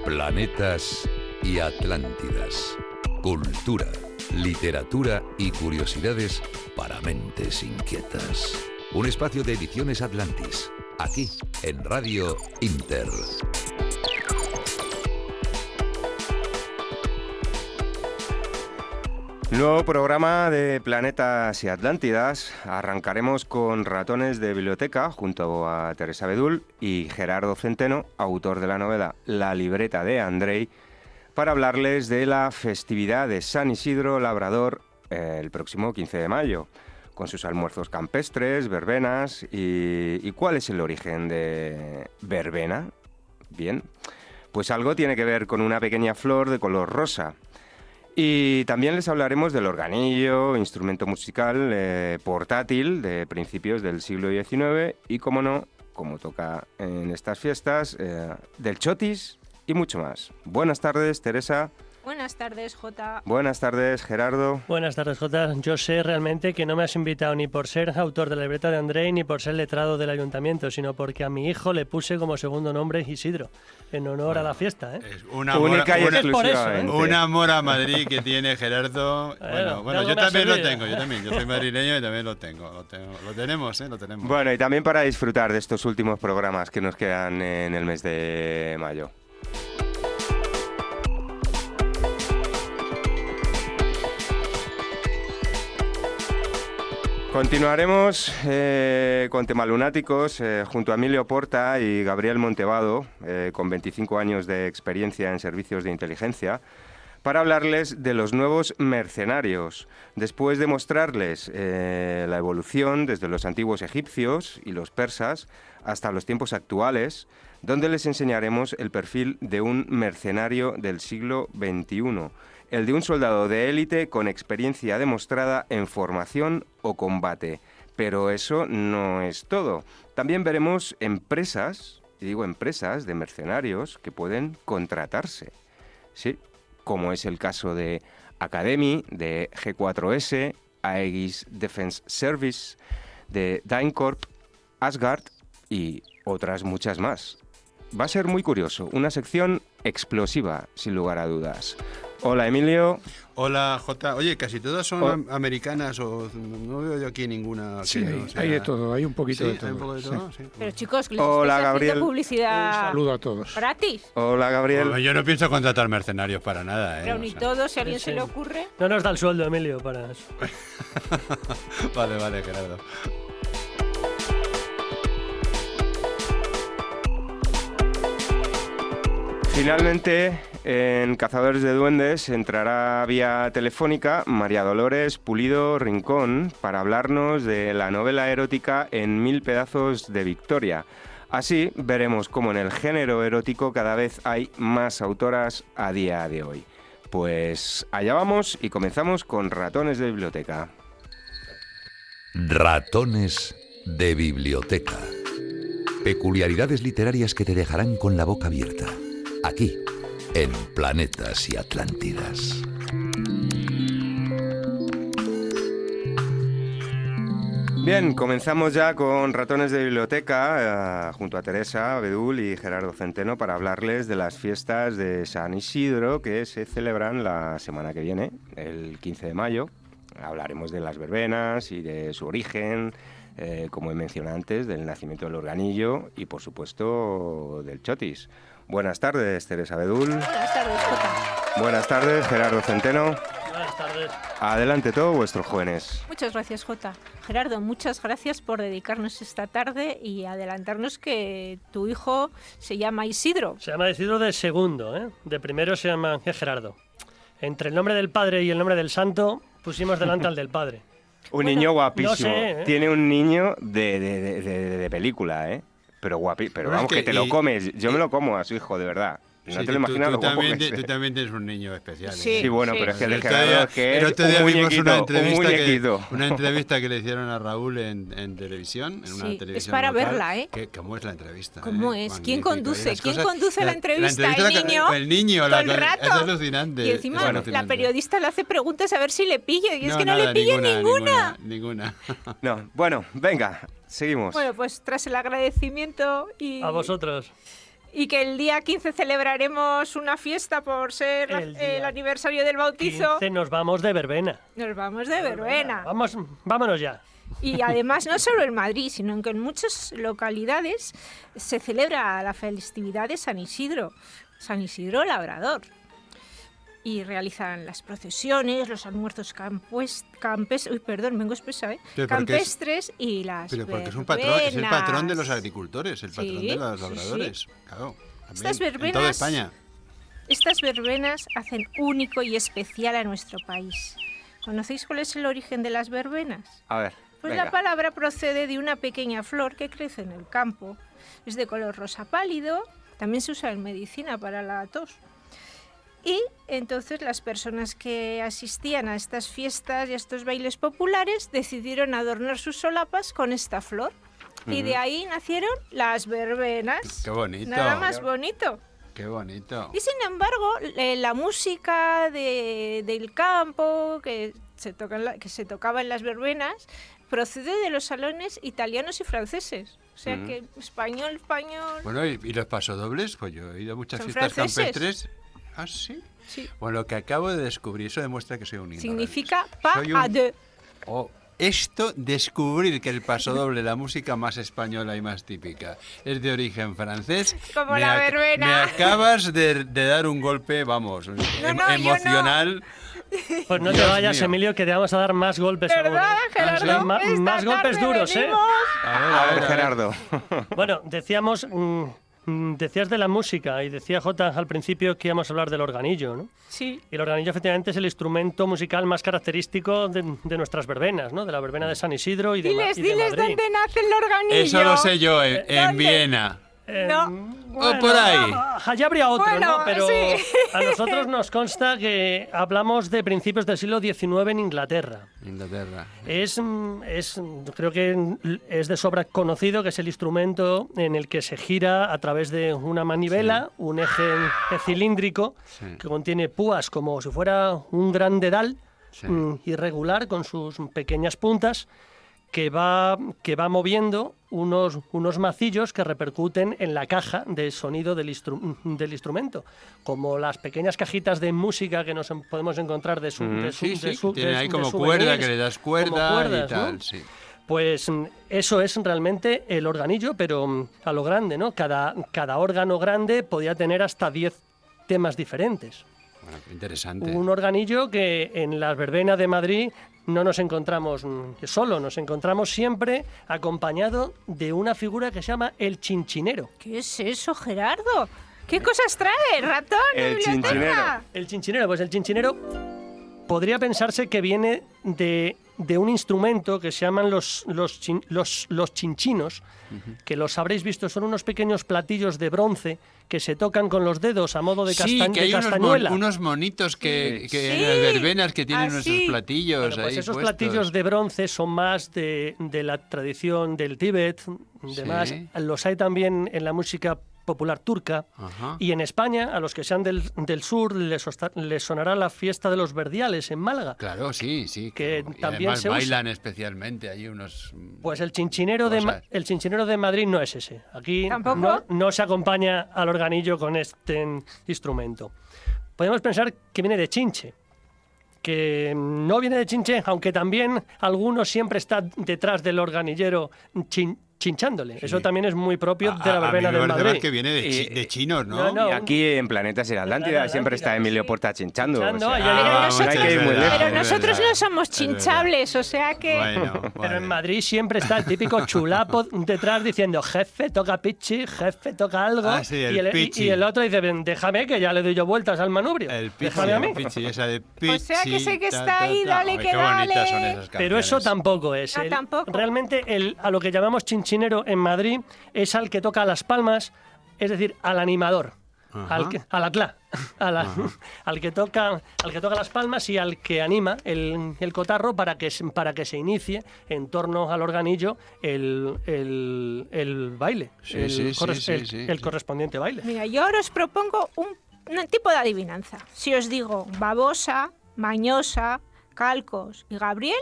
Planetas y Atlántidas. Cultura, literatura y curiosidades para mentes inquietas. Un espacio de Ediciones Atlantis, aquí en Radio Inter. Nuevo programa de Planetas y Atlántidas. Arrancaremos con Ratones de Biblioteca junto a Teresa Bedul y Gerardo Centeno, autor de la novela La libreta de Andrei, para hablarles de la festividad de San Isidro Labrador el próximo 15 de mayo, con sus almuerzos campestres, verbenas y ¿cuál es el origen de verbena? Bien, pues algo tiene que ver con una pequeña flor de color rosa. Y también les hablaremos del organillo, instrumento musical portátil de principios del siglo XIX y, como no, como toca en estas fiestas, del chotis y mucho más. Buenas tardes, Teresa. Buenas tardes, Jota. Buenas tardes, Gerardo. Buenas tardes, Jota. Yo sé realmente que no me has invitado ni por ser autor de la libreta de Andrei ni por ser letrado del ayuntamiento, sino porque a mi hijo le puse como segundo nombre Isidro, en honor a la fiesta, ¿eh? Es una única y exclusiva. Un amor a Madrid que tiene Gerardo. Bueno, yo también lo tengo, yo soy madrileño y también lo tengo. Lo tenemos. Bueno, y también para disfrutar de estos últimos programas que nos quedan en el mes de mayo. Continuaremos con temas lunáticos junto a Emilio Porta y Gabriel Montevado, con 25 años de experiencia en servicios de inteligencia, para hablarles de los nuevos mercenarios, después de mostrarles la evolución desde los antiguos egipcios y los persas hasta los tiempos actuales, donde les enseñaremos el perfil de un mercenario del siglo XXI, el de un soldado de élite con experiencia demostrada en formación o combate. Pero eso no es todo. También veremos empresas, y digo empresas, de mercenarios que pueden contratarse. Sí, como es el caso de Academy, de G4S, Aegis Defense Service, de DynCorp, Asgard y otras muchas más. Va a ser muy curioso, una sección explosiva, sin lugar a dudas. Hola, Emilio. Hola, Jota. Oye, casi todas son americanas o no veo yo aquí ninguna. Sí, hay de todo, hay un poquito de todo. ¿Hay un poco de todo? Sí. Pero chicos, les Hola, estáis Gabriel. haciendo publicidad. Un saludo a todos. Gratis. Hola, Gabriel. Bueno, yo no pienso contratar mercenarios para nada, Pero ni todos, si a alguien sí. se le ocurre. No nos da el sueldo, Emilio, para eso. Vale, Gerardo. Finalmente, en Cazadores de Duendes entrará vía telefónica María Dolores Pulido Rincón para hablarnos de la novela erótica En 1000 pedazos de Victoria. Así veremos cómo en el género erótico cada vez hay más autoras a día de hoy. Pues allá vamos y comenzamos con Ratones de Biblioteca. Ratones de Biblioteca. Peculiaridades literarias que te dejarán con la boca abierta. Aquí, en Planetas y Atlántidas. Bien, comenzamos ya con Ratones de Biblioteca, junto a Teresa Bedul y Gerardo Centeno, para hablarles de las fiestas de San Isidro que se celebran la semana que viene, el 15 de mayo. Hablaremos de las verbenas y de su origen, como he mencionado antes, del nacimiento del organillo y, por supuesto, del chotis. Buenas tardes, Teresa Bedul. Buenas tardes, Jota. Buenas tardes, Gerardo Centeno. Buenas tardes. Adelante todos vuestros jóvenes. Muchas gracias, Jota. Gerardo, muchas gracias por dedicarnos esta tarde y adelantarnos que tu hijo se llama Isidro. Se llama Isidro de segundo, ¿eh? De primero se llama Gerardo. Entre el nombre del padre y el nombre del santo pusimos delante al del padre. Un niño guapísimo. No sé, ¿eh? Tiene un niño de película, ¿eh? Pero guapi, pero Bueno, vamos, es que que te lo comes. Yo me lo como a su hijo, de verdad. No Sí, te lo imaginas lo guapo que tú es. también tienes un niño especial. Sí. Sí, bueno, pero es que el de El otro Gerardo día- es que el es otro día un vimos muñequito. una entrevista que le hicieron a Raúl en televisión, en una Sí, televisión es para local. verla, ¿eh? ¿Cómo es la entrevista? ¿Cómo es? ¿Quién Magnífico. conduce? Y las ¿Quién cosas- conduce la entrevista? ¿El entrevista niño? El niño, ¿Todo el rato? es alucinante. Y encima es la alucinante. periodista le hace preguntas a ver si le pilla. Y es que no nada, le pilla ninguna. Ninguna. No, bueno, venga, seguimos. Bueno, pues tras el agradecimiento y... A vosotros. Y que el día 15 celebraremos una fiesta por ser el aniversario del bautizo. 15 nos vamos de verbena. Nos vamos de verbena. Vámonos ya. Y además no solo en Madrid, sino que en muchas localidades se celebra la festividad de San Isidro Labrador. Y realizan las procesiones, los almuerzos campestres y las Pero porque verbenas. es el patrón de los agricultores, el patrón de los labradores. Sí. Claro, estas verbenas, en toda España. Estas verbenas hacen único y especial a nuestro país. ¿Conocéis cuál es el origen de las verbenas? A ver. Pues venga. la palabra procede de una pequeña flor que crece en el campo. Es de color rosa pálido, también se usa en medicina para la tos. Y entonces las personas que asistían a estas fiestas y a estos bailes populares decidieron adornar sus solapas con esta flor. Y de ahí nacieron las verbenas. ¡Qué bonito! Nada más bonito. ¡Qué bonito! Y sin embargo, la música del campo que se tocaba en las verbenas procede de los salones italianos y franceses. O sea que español. Bueno, ¿y los pasodobles? Pues yo he ido a muchas ¿Son fiestas franceses? campestres. ¿Ah, sí? Sí. Bueno, lo que acabo de descubrir, eso demuestra que soy un ignorante. Significa pas Soy à deux. Esto, descubrir que el pasodoble, la música más española y más típica, es de origen francés. Como la verbena. Me acabas de dar un golpe, vamos, emocional. Pues no te Dios vayas, mío. Emilio, que te vamos a dar más golpes ¿Verdad, aún. Gerardo? Más golpes duros, venimos. A ver, Gerardo. Bueno, decías de la música y decía Jota al principio que íbamos a hablar del organillo, ¿no? Sí. Y el organillo efectivamente es el instrumento musical más característico de nuestras verbenas, ¿no? De la verbena de San Isidro y de Diles Madrid. dónde nace el organillo. Eso lo sé yo, en ¿Dónde? Viena. No. O por ahí. Allá habría otro, Bueno, ¿no? Pero sí. a nosotros nos consta que hablamos de principios del siglo XIX en Inglaterra. Inglaterra. Creo que es de sobra conocido que es el instrumento en el que se gira a través de una manivela, un eje cilíndrico que contiene púas como si fuera un gran dedal irregular con sus pequeñas puntas que va moviendo unos macillos que repercuten en la caja de sonido del instrumento, como las pequeñas cajitas de música que nos podemos encontrar Tiene ahí como cuerda, que le das cuerda y tal, ¿no? Sí. Pues eso es realmente el organillo, pero a lo grande, ¿no? Cada órgano grande podía tener hasta 10 temas diferentes. Bueno, interesante. Un organillo que en las verbenas de Madrid no nos encontramos solo, nos encontramos siempre acompañado de una figura que se llama el chinchinero. ¿Qué es eso, Gerardo? ¿Qué cosas trae, ratón? El biblioteca? El chinchinero, pues el chinchinero podría pensarse que viene de un instrumento que se llaman los chinchinos, que los habréis visto, son unos pequeños platillos de bronce que se tocan con los dedos a modo de, que hay castañuela. unos monitos que en las verbenas que tienen nuestros platillos. Bueno, pues ahí esos puestos. platillos de bronce son más de la tradición del Tíbet, demás. Los hay también en la música popular turca. Ajá. Y en España, a los que sean del sur, les sonará la fiesta de los verdiales en Málaga. Claro, sí. Que Y también además se usa. bailan especialmente, hay unos... Pues el chinchinero de Madrid no es ese. Aquí ¿Tampoco? no se acompaña al organillo con este instrumento. Podemos pensar que viene de chinche, que no viene de chinche, aunque también algunos siempre están detrás del organillero chinchándole. Sí. Eso también es muy propio de la verbena de Madrid. Que viene de chinos, ¿no? Y aquí en Planetas y la Atlántida siempre está Emilio Porta chinchando. Pero nosotros no somos chinchables, o sea que... Bueno, pero en Madrid siempre está el típico chulapo detrás diciendo jefe, toca pichi, jefe, toca algo. Ah, sí, y el otro dice, déjame que ya le doy yo vueltas al manubrio. El pichi, déjame a mí. Esa de pichi, o sea que sé que está ahí, dale que dale. Pero eso tampoco es. Tampoco. Realmente a lo que llamamos chinchinero en Madrid es al que toca las palmas, es decir, al animador, al que toca las palmas y al que anima el cotarro para que se inicie en torno al organillo el baile, el correspondiente baile. Mira, yo ahora os propongo un tipo de adivinanza. Si os digo babosa, mañosa, calcos y Gabriel,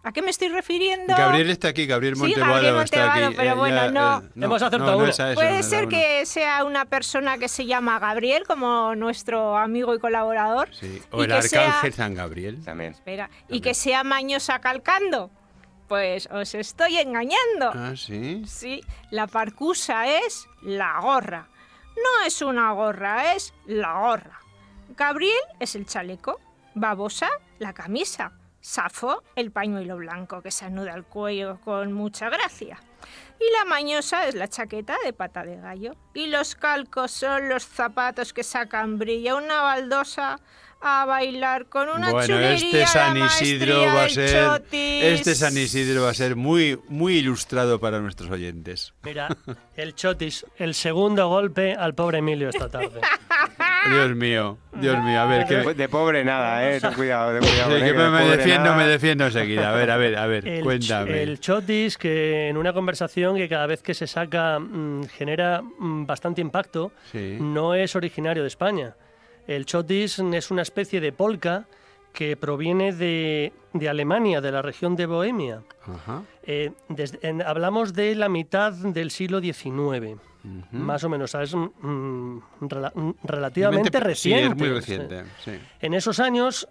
¿A qué me estoy refiriendo? Gabriel está aquí, Gabriel Montevado, Gabriel Montevado está aquí. pero bueno, no. Hemos acertado uno. Puede ser que sea una persona que se llama Gabriel, como nuestro amigo y colaborador. Sí. O el arcángel San Gabriel. También. Espera. Y que sea mañosa calcando. Pues os estoy engañando. Ah, ¿sí? Sí, la parcusa es la gorra. No es una gorra, es la gorra. Gabriel es el chaleco. Babosa, la camisa. Safo, el pañuelo blanco que se anuda al cuello con mucha gracia. Y la mañosa es la chaqueta de pata de gallo. Y los calcos son los zapatos que sacan brillo. Una baldosa a bailar con una chulería. Este San Isidro la va a del ser, chotis. este San Isidro va a ser muy, muy ilustrado para nuestros oyentes. Mira, el chotis, el segundo golpe al pobre Emilio esta tarde. Dios mío, a ver, que De pobre nada, ten cuidado, Sí, que de me pobre defiendo, nada. me defiendo enseguida. A ver, cuéntame. El chotis, que en una conversación que cada vez que se saca genera bastante impacto, Sí. no es originario de España. El chotis es una especie de polka que proviene de Alemania, de la región de Bohemia. Ajá. Hablamos de la mitad del siglo XIX, más o menos, ¿sabes? Relativamente reciente. Sí, es muy reciente. Sí. En esos años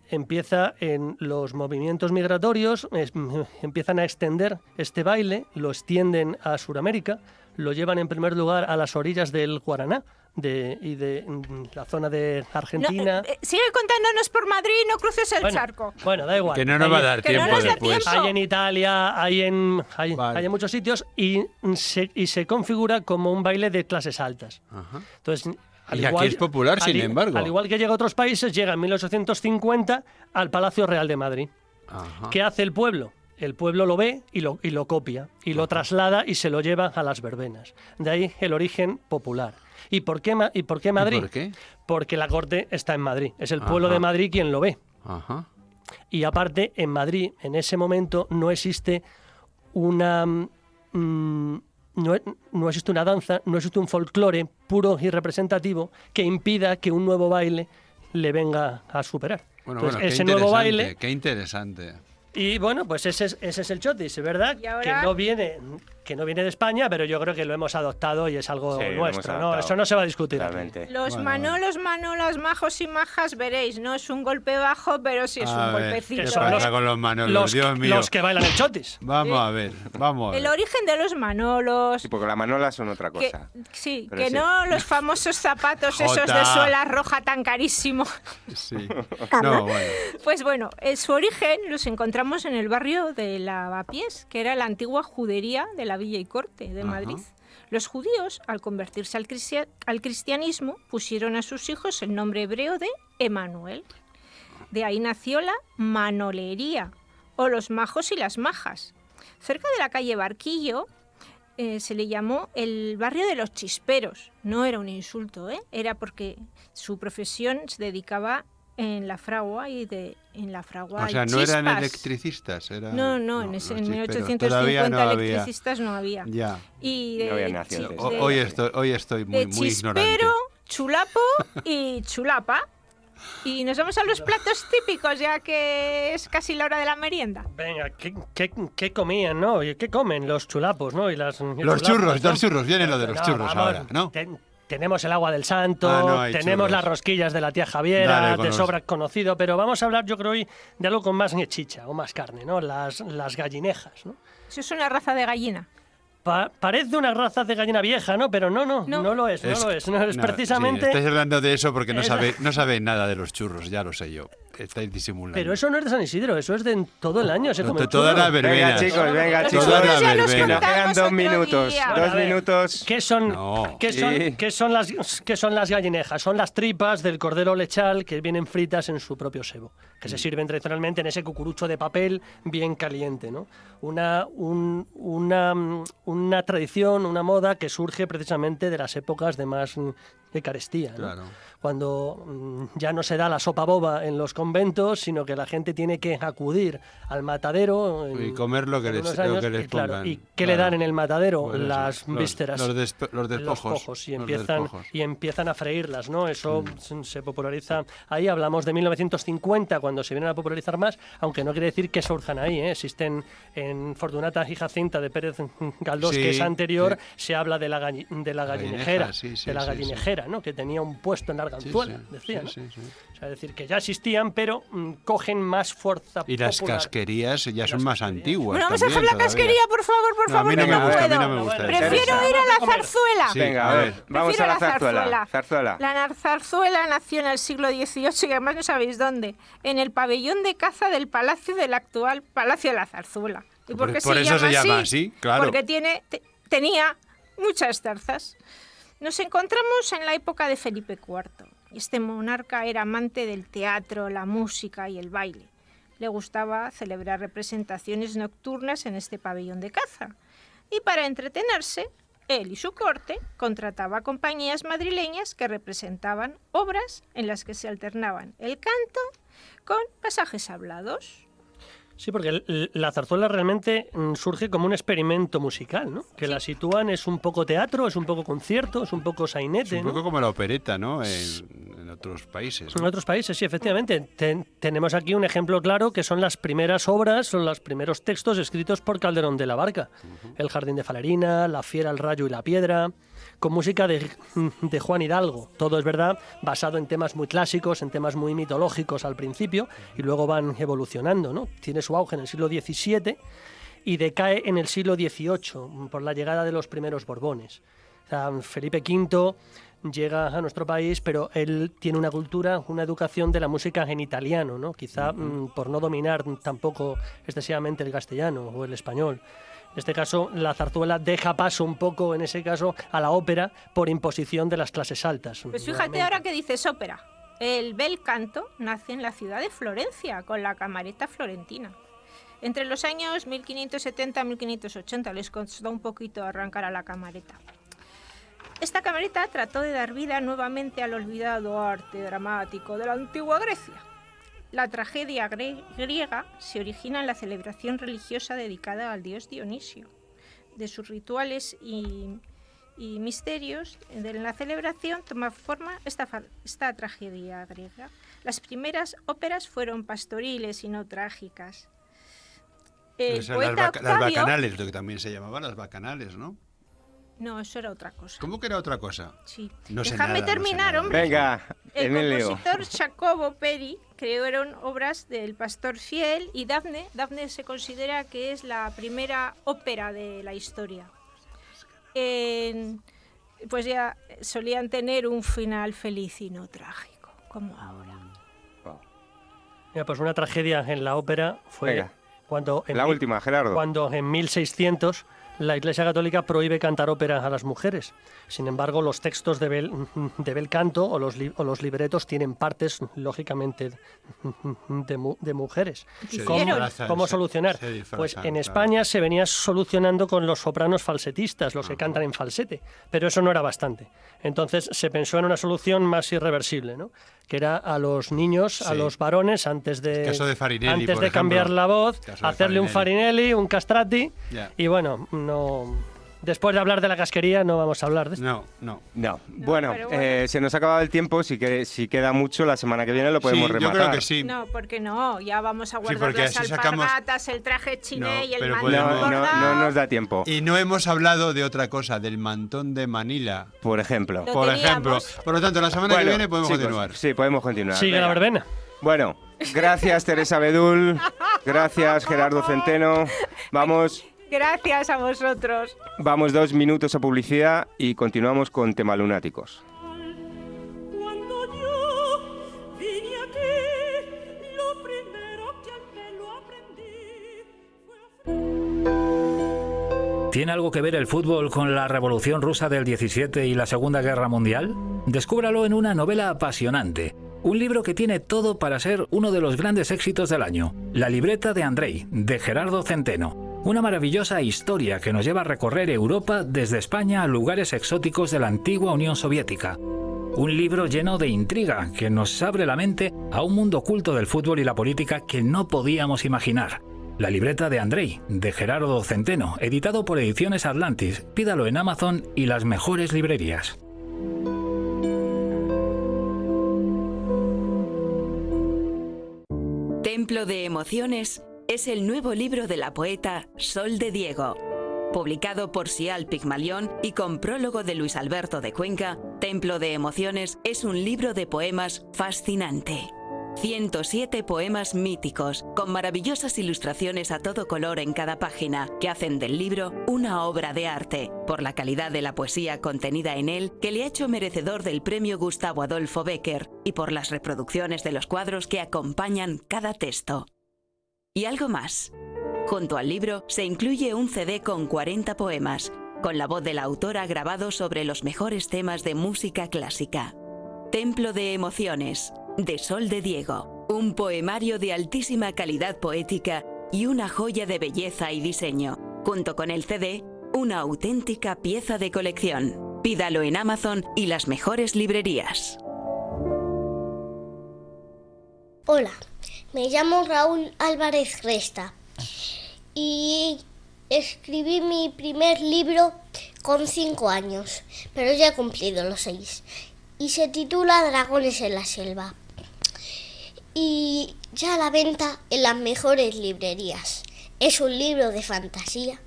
empieza en los movimientos migratorios, empiezan a extender este baile, lo extienden a Sudamérica, lo llevan en primer lugar a las orillas del Guaraná y de la zona de Argentina. Sigue contándonos por Madrid, no cruces el charco. Bueno, da igual. Que no nos va a dar Que no tiempo nos da después. tiempo. Hay en Italia, hay en muchos sitios y se configura como un baile de clases altas. Ajá. Entonces, Y aquí es popular, sin embargo. Al igual que llega a otros países, llega en 1850 al Palacio Real de Madrid. Ajá. ¿Qué hace el pueblo? El pueblo lo ve y lo copia, y lo traslada y se lo lleva a las verbenas. De ahí el origen popular. ¿Y por qué Madrid? ¿Y por qué? Porque la corte está en Madrid. Es el pueblo Ajá. de Madrid quien lo ve. Ajá. Y aparte, en Madrid, en ese momento, no existe una... no existe una danza, no existe un folclore puro y representativo que impida que un nuevo baile le venga a superar. Bueno, Entonces, qué ese nuevo interesante, baile... Qué interesante. Y bueno, pues ese es el chotis, ¿verdad? Y ahora- Que no viene de España, pero yo creo que lo hemos adoptado y es algo Sí, lo hemos nuestro, ¿no? adoptado. Eso no se va a discutir aquí. Realmente. Los Bueno, manolos, manolas, majos y majas, veréis, no es un golpe bajo, pero sí es un A ver, golpecito. ¿qué son pasa con los Manolos? Los, Dios mío. los que bailan el chotis. Vamos a ver. El origen de los manolos. Sí, porque las manolas son otra Que, cosa. sí, Pero que sí. no los famosos zapatos esos Jota. de suela roja tan carísimos. Sí. No, bueno. Pues bueno, su origen los encontramos en el barrio de Lavapiés, que era la antigua judería de la Villa y Corte de Ajá. Madrid. Los judíos, al convertirse al cristianismo, pusieron a sus hijos el nombre hebreo de Emanuel. De ahí nació la manolería, o los majos y las majas. Cerca de la calle Barquillo se le llamó el barrio de los chisperos. No era un insulto, era porque su profesión se dedicaba en la fragua en la fragua O sea, hay no eran chispas. electricistas. No, en los 1850 todavía no había. electricistas no había. Ya. Y No había de, nacido. Hoy estoy muy, de muy ignorante. chispero, chulapo y chulapa. Y nos vamos a los platos típicos, ya que es casi la hora de la merienda. Venga, ¿qué comían, no? ¿Y qué comen los chulapos, no? Y Los chulapos, churros, ¿no? los churros. Viene lo de los churros vamos, ahora, ¿no? Tenemos el agua del santo, Ah, no, hay tenemos churros. las rosquillas de la tía Javiera, Dale, con de los- sobra conocido, pero vamos a hablar, yo creo, hoy de algo con más chicha o más carne, ¿no? Las gallinejas, ¿no? Eso es una raza de gallina. Parece una raza de gallina vieja, ¿no? Pero no lo es, no es no, precisamente... sí, estáis hablando de eso porque no Es- sabéis nada de los churros, ya lo sé yo. Estáis disimulando. Pero eso no es de San Isidro, eso es de todo el año. Se come De todas churros. las verbenas. Venga, chicos. Todas las ya los Que verbenas. nos quedan contamos 2 otro minutos. día. Bueno, 2 a ver, minutos. ¿Qué son, No. Sí. qué son las gallinejas? Son las tripas del cordero lechal que vienen fritas en su propio sebo, que se sirven tradicionalmente en ese cucurucho de papel bien caliente, ¿no? Una tradición, una moda que surge precisamente de las épocas de más Eucaristía, ¿no? Claro. Cuando ya no se da la sopa boba en los conventos, sino que la gente tiene que acudir al matadero Y comer lo que les pongan. ¿Y qué le dan en el matadero? Pues las vísceras, los despojos. Los pojos, y empiezan a freírlas, ¿no? Eso se populariza ahí. Hablamos de 1950, cuando se vienen a popularizar más, aunque no quiere decir que surjan ahí, ¿eh? Existen en Fortunata y Jacinta de Pérez Galdós, que es anterior, se habla de la gallinejera, ¿no? Que tenía un puesto en Arganzuela, decía, ¿no? O sea, es decir, que ya existían, pero cogen más fuerza y las popular. Casquerías ya son más antiguas. Bueno, vamos a hacer la casquería, por favor, a mí no me gusta. Prefiero ir a la zarzuela. Sí, venga, a ver, vamos a la zarzuela. La zarzuela nació en el siglo XVIII y además no sabéis dónde, en el pabellón de caza del palacio del actual Palacio de la Zarzuela. ¿Y por qué por eso se llama así? Claro. Porque tenía muchas zarzas. Nos encontramos en la época de Felipe IV. Este monarca era amante del teatro, la música y el baile. Le gustaba celebrar representaciones nocturnas en este pabellón de caza. Y para entretenerse, él y su corte contrataba compañías madrileñas que representaban obras en las que se alternaban el canto con pasajes hablados. Sí, porque la zarzuela realmente surge como un experimento musical, ¿no? Que la sitúan, es un poco teatro, es un poco concierto, es un poco sainete, es un poco como la opereta, ¿no? En otros países, ¿no? En otros países, sí, efectivamente. Tenemos aquí un ejemplo claro que son las primeras obras, son los primeros textos escritos por Calderón de la Barca. El Jardín de Falerina, La Fiera, el Rayo y la Piedra, con música de Juan Hidalgo. Todo es verdad, basado en temas muy clásicos, en temas muy mitológicos al principio, y luego van evolucionando, ¿no? Tiene su auge en el siglo XVII y decae en el siglo XVIII por la llegada de los primeros Borbones. O sea, Felipe V llega a nuestro país, pero él tiene una cultura, una educación de la música en italiano, ¿no? Quizá por no dominar tampoco excesivamente el castellano o el español. En este caso, la zarzuela deja paso un poco, en ese caso, a la ópera por imposición de las clases altas. Pues fíjate ahora que dices ópera. El bel canto nace en la ciudad de Florencia, con la camareta florentina. Entre los años 1570 y 1580 les costó un poquito arrancar a la camareta. Esta camareta trató de dar vida nuevamente al olvidado arte dramático de la antigua Grecia. La tragedia griega se origina en la celebración religiosa dedicada al dios Dionisio. De sus rituales y misterios de la celebración toma forma esta tragedia griega. Las primeras óperas fueron pastoriles y no trágicas. Las bacanales, lo que también se llamaban las bacanales, ¿no? No, eso era otra cosa. ¿Cómo que era otra cosa? Sí. No sé Déjame nada, terminar, no sé hombre. Venga, Emilio. El compositor Jacobo Peri crearon obras del Pastor Fiel y Dafne. Dafne se considera que es la primera ópera de la historia. Pues ya solían tener un final feliz y no trágico, como ahora. Mira, pues una tragedia en la ópera fue cuando última, Gerardo. Cuando en 1600 la Iglesia Católica prohíbe cantar ópera a las mujeres. Sin embargo, los textos de bel canto o los libretos tienen partes, lógicamente, de mujeres. ¿Cómo solucionar? Pues en España se venía solucionando con los sopranos falsetistas, los que cantan en falsete, pero eso no era bastante. Entonces se pensó en una solución más irreversible, ¿no? Que era a los niños, a los varones, antes de cambiar la voz, hacerle un Farinelli, un castrati, y bueno, no. Después de hablar de la casquería no vamos a hablar de esto. No. Bueno, se nos ha acabado el tiempo, si queda mucho, la semana que viene lo podemos rematar. Yo creo que sí. No, porque no, ya vamos a guardar las alpargatas, el traje chiné y el mantón bordado. No nos da tiempo. Y no hemos hablado de otra cosa, del mantón de Manila. Por ejemplo. Por lo tanto, la semana que viene podemos continuar. Sí, podemos continuar. Sigue la verbena. Bueno, gracias Teresa Bedul, gracias Gerardo Centeno. Vamos... Gracias a vosotros. Vamos 2 minutos a publicidad y continuamos con Tema Lunáticos. ¿Tiene algo que ver el fútbol con la Revolución Rusa del 17 y la Segunda Guerra Mundial? Descúbralo en una novela apasionante. Un libro que tiene todo para ser uno de los grandes éxitos del año. La libreta de Andrei, de Gerardo Centeno. Una maravillosa historia que nos lleva a recorrer Europa desde España a lugares exóticos de la antigua Unión Soviética. Un libro lleno de intriga que nos abre la mente a un mundo oculto del fútbol y la política que no podíamos imaginar. La libreta de Andrei, de Gerardo Centeno, editado por Ediciones Atlantis. Pídalo en Amazon y las mejores librerías. Templo de Emociones es el nuevo libro de la poeta Sol de Diego. Publicado por Sial Pigmalión y con prólogo de Luis Alberto de Cuenca, Templo de Emociones es un libro de poemas fascinante. 107 poemas míticos, con maravillosas ilustraciones a todo color en cada página, que hacen del libro una obra de arte, por la calidad de la poesía contenida en él, que le ha hecho merecedor del premio Gustavo Adolfo Bécquer, y por las reproducciones de los cuadros que acompañan cada texto. Y algo más. Junto al libro se incluye un CD con 40 poemas, con la voz de la autora grabado sobre los mejores temas de música clásica. Templo de Emociones, de Sol de Diego. Un poemario de altísima calidad poética y una joya de belleza y diseño. Junto con el CD, una auténtica pieza de colección. Pídalo en Amazon y las mejores librerías. Hola, me llamo Raúl Álvarez Resta y escribí mi primer libro con 5 años, pero ya he cumplido los 6. Y se titula Dragones en la selva. Y ya a la venta en las mejores librerías. Es un libro de fantasía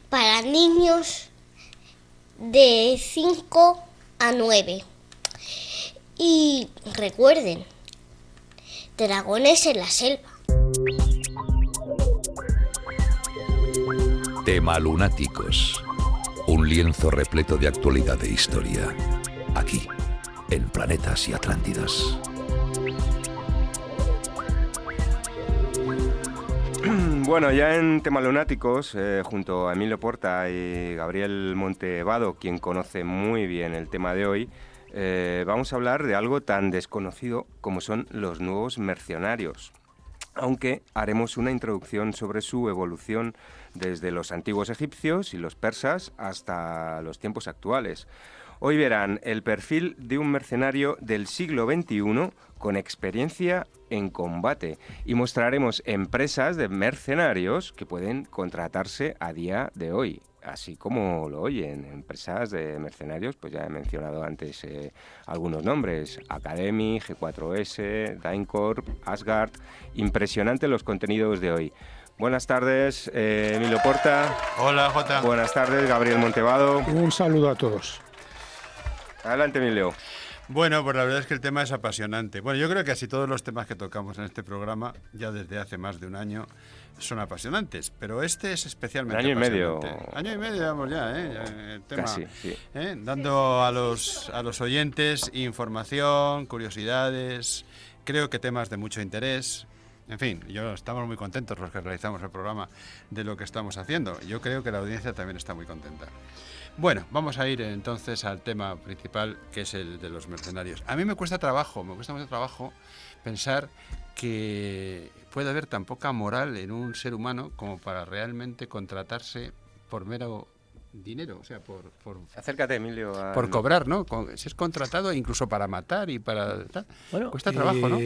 para niños de 5 a 9. Y recuerden, Dragones en la selva. Tema Lunáticos. Un lienzo repleto de actualidad e historia. Aquí, en Planetas y Atlántidas. Bueno, ya en Tema Lunáticos, junto a Emilio Porta y Gabriel Montevado, quien conoce muy bien el tema de hoy, vamos a hablar de algo tan desconocido como son los nuevos mercenarios. Aunque haremos una introducción sobre su evolución desde los antiguos egipcios y los persas hasta los tiempos actuales. Hoy verán el perfil de un mercenario del siglo XXI con experiencia en combate y mostraremos empresas de mercenarios que pueden contratarse a día de hoy, así como lo oyen, empresas de mercenarios, pues ya he mencionado antes algunos nombres: Academy, G4S, DynCorp, Asgard. Impresionante los contenidos de hoy. Buenas tardes, Emilio Porta. Hola, Jota. Buenas tardes, Gabriel Montevado. Un saludo a todos. Adelante, Emilio. Bueno, pues la verdad es que el tema es apasionante. Bueno, yo creo que casi todos los temas que tocamos en este programa, ya desde hace más de un año, son apasionantes, pero este es especialmente apasionante. Año y medio, vamos ya, el tema, casi, sí. Dando a los oyentes información, curiosidades, creo que temas de mucho interés. En fin, estamos muy contentos los que realizamos el programa de lo que estamos haciendo. Yo creo que la audiencia también está muy contenta. Bueno, vamos a ir entonces al tema principal, que es el de los mercenarios. A mí me cuesta mucho trabajo pensar que puede haber tan poca moral en un ser humano como para realmente contratarse por mero dinero, o sea, por acércate, Emilio, por cobrar, ¿no? Si es contratado incluso para matar y para tal. Bueno, cuesta trabajo, ¿no?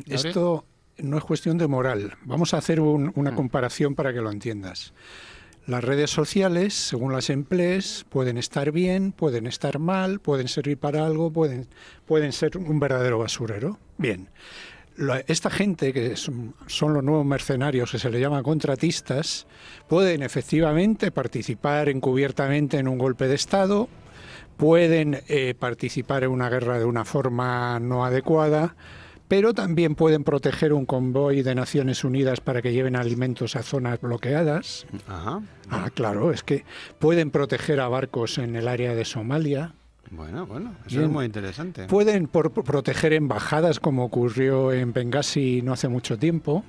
Esto no es cuestión de moral. Vamos a hacer una comparación para que lo entiendas. Las redes sociales, según las emplees, pueden estar bien, pueden estar mal, pueden servir para algo, pueden ser un verdadero basurero. Bien, esta gente, que son los nuevos mercenarios, que se les llama contratistas, pueden efectivamente participar encubiertamente en un golpe de Estado, pueden participar en una guerra de una forma no adecuada, pero también pueden proteger un convoy de Naciones Unidas para que lleven alimentos a zonas bloqueadas. Ajá. Claro, es que pueden proteger a barcos en el área de Somalia. Bueno, eso es muy interesante. Pueden proteger embajadas, como ocurrió en Benghazi no hace mucho tiempo,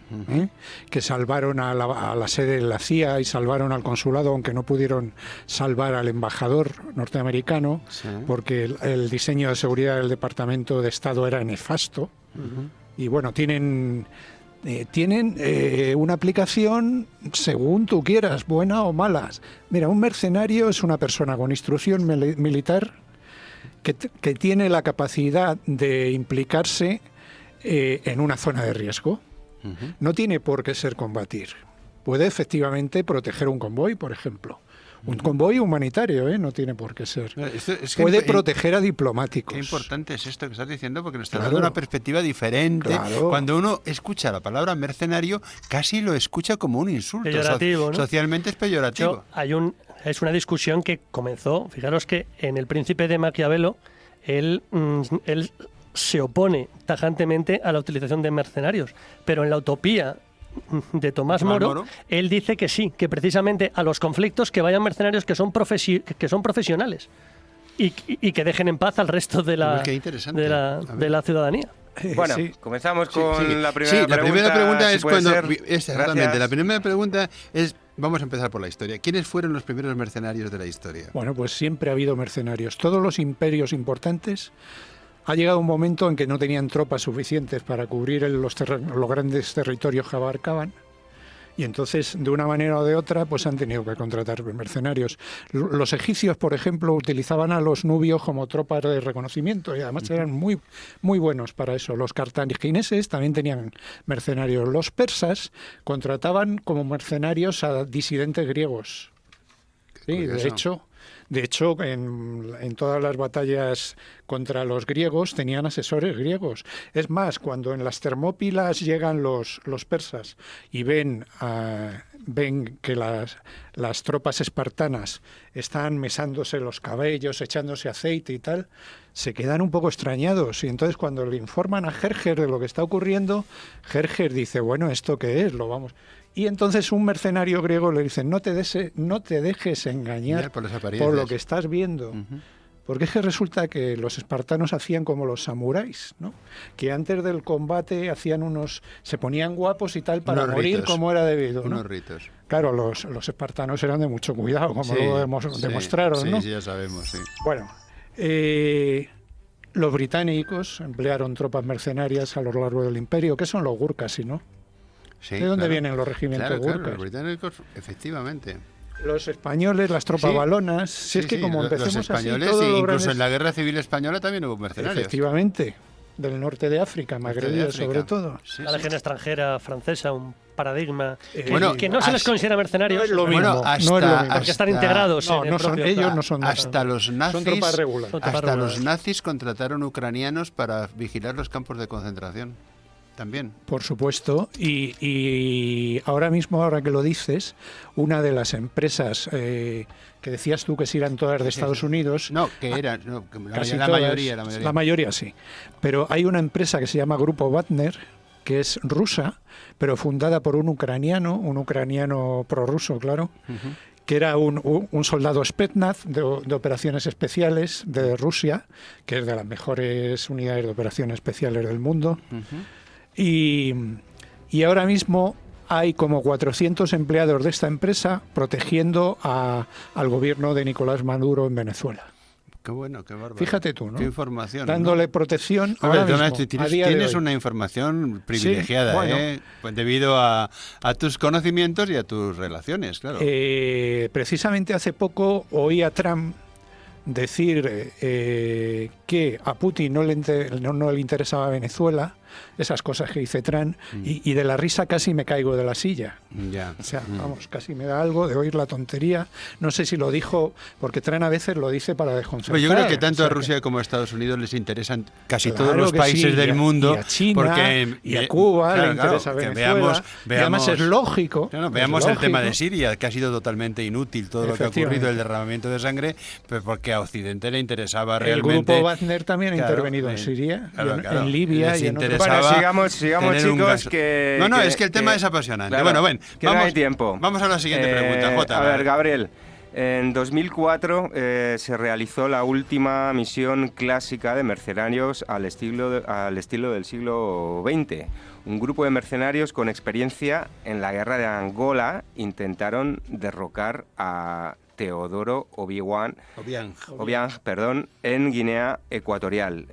que salvaron a la sede de la CIA y salvaron al consulado, aunque no pudieron salvar al embajador norteamericano, porque el diseño de seguridad del Departamento de Estado era nefasto. Y bueno, tienen una aplicación según tú quieras, buena o mala. Mira, un mercenario es una persona con instrucción militar que tiene la capacidad de implicarse en una zona de riesgo. No tiene por qué ser combatir. Puede efectivamente proteger un convoy, por ejemplo. Un convoy humanitario, no tiene por qué ser. Puede proteger a diplomáticos. Qué importante es esto que estás diciendo, porque nos está dando una perspectiva diferente. Claro. Cuando uno escucha la palabra mercenario, casi lo escucha como un insulto. Peyorativo, ¿no? Socialmente es peyorativo. Es una discusión que comenzó, fijaros que en El Príncipe de Maquiavelo, él se opone tajantemente a la utilización de mercenarios, pero en La Utopía de Tomás Moro, él dice que sí, que precisamente a los conflictos que vayan mercenarios que son profesionales y que dejen en paz al resto de la ciudadanía. Bueno, comenzamos con la primera pregunta. La primera pregunta es cuando... Exactamente, la primera pregunta es, vamos a empezar por la historia. ¿Quiénes fueron los primeros mercenarios de la historia? Bueno, pues siempre ha habido mercenarios. Todos los imperios importantes, ha llegado un momento en que no tenían tropas suficientes para cubrir los grandes territorios que abarcaban, y entonces, de una manera o de otra, pues han tenido que contratar mercenarios. Los egipcios, por ejemplo, utilizaban a los nubios como tropas de reconocimiento y además eran muy, muy buenos para eso. Los cartagineses también tenían mercenarios. Los persas contrataban como mercenarios a disidentes griegos. Sí, de hecho, en todas las batallas contra los griegos tenían asesores griegos. Es más, cuando en las Termópilas llegan los persas y ven que las tropas espartanas están mesándose los cabellos, echándose aceite y tal, se quedan un poco extrañados. Y entonces cuando le informan a Jerjes de lo que está ocurriendo, Jerjes dice, bueno, ¿esto qué es? Lo vamos... Y entonces un mercenario griego le dice, no te dejes engañar por lo que estás viendo. Porque es que resulta que los espartanos hacían como los samuráis, ¿no? Que antes del combate se ponían guapos y tal para morir como era debido, ¿no? Unos ritos. Claro, los espartanos eran de mucho cuidado, como luego demostraron, ¿no? Sí, ya sabemos, sí. Bueno, los británicos emplearon tropas mercenarias a lo largo del imperio, que son los gurkhas, ¿sí, no? Sí, ¿De dónde vienen los regimientos gurkhas? Claro, los británicos, efectivamente. Los españoles, las tropas valonas, empecemos los españoles, así, incluso en la Guerra Civil Española también hubo mercenarios. Efectivamente, del norte de África, magrebíes sobre todo. La legión extranjera francesa, un paradigma que no se les considera mercenarios. No es lo mismo, porque están integrados en el propio... Ellos no son hasta los nazis, son tropas regulares. Hasta los nazis contrataron ucranianos para vigilar los campos de concentración. También. Por supuesto, y ahora mismo, ahora que lo dices, una de las empresas que decías tú que si eran todas de Estados Unidos... No, que eran, la mayoría. La mayoría sí, pero hay una empresa que se llama Grupo Wagner, que es rusa, pero fundada por un ucraniano prorruso, claro, que era un soldado Spetsnaz de operaciones especiales de Rusia, que es de las mejores unidades de operaciones especiales del mundo. Y ahora mismo hay como 400 empleados de esta empresa protegiendo al gobierno de Nicolás Maduro en Venezuela. Qué bueno, qué bárbaro. Fíjate tú, ¿no? Qué información. Dándole protección ahora mismo, tienes una información privilegiada, pues debido a tus conocimientos y a tus relaciones, claro. Precisamente hace poco oí a Trump decir que a Putin no le interesaba Venezuela, esas cosas que dice Trump, y de la risa casi me caigo de la silla. Ya. O sea, vamos, casi me da algo de oír la tontería. No sé si lo dijo, porque Trump a veces lo dice para desconcertar. Pero yo creo que tanto a Rusia como a Estados Unidos les interesan casi todos los países del mundo. Y a China, y a Cuba le interesa Venezuela. Veamos, y además es lógico. Veamos el tema de Siria, que ha sido totalmente inútil todo lo que ha ocurrido, el derramamiento de sangre, pues porque a Occidente le interesaba realmente... El grupo Wagner también ha intervenido en Siria, en Libia y en otros. Bueno, sigamos chicos, que... No, es que el tema es apasionante. Claro, bueno, que no hay tiempo. Vamos a la siguiente pregunta, Jota. A ver, Gabriel, en 2004 se realizó la última misión clásica de mercenarios al estilo del siglo XX. Un grupo de mercenarios con experiencia en la guerra de Angola intentaron derrocar a Teodoro Obiang, en Guinea Ecuatorial.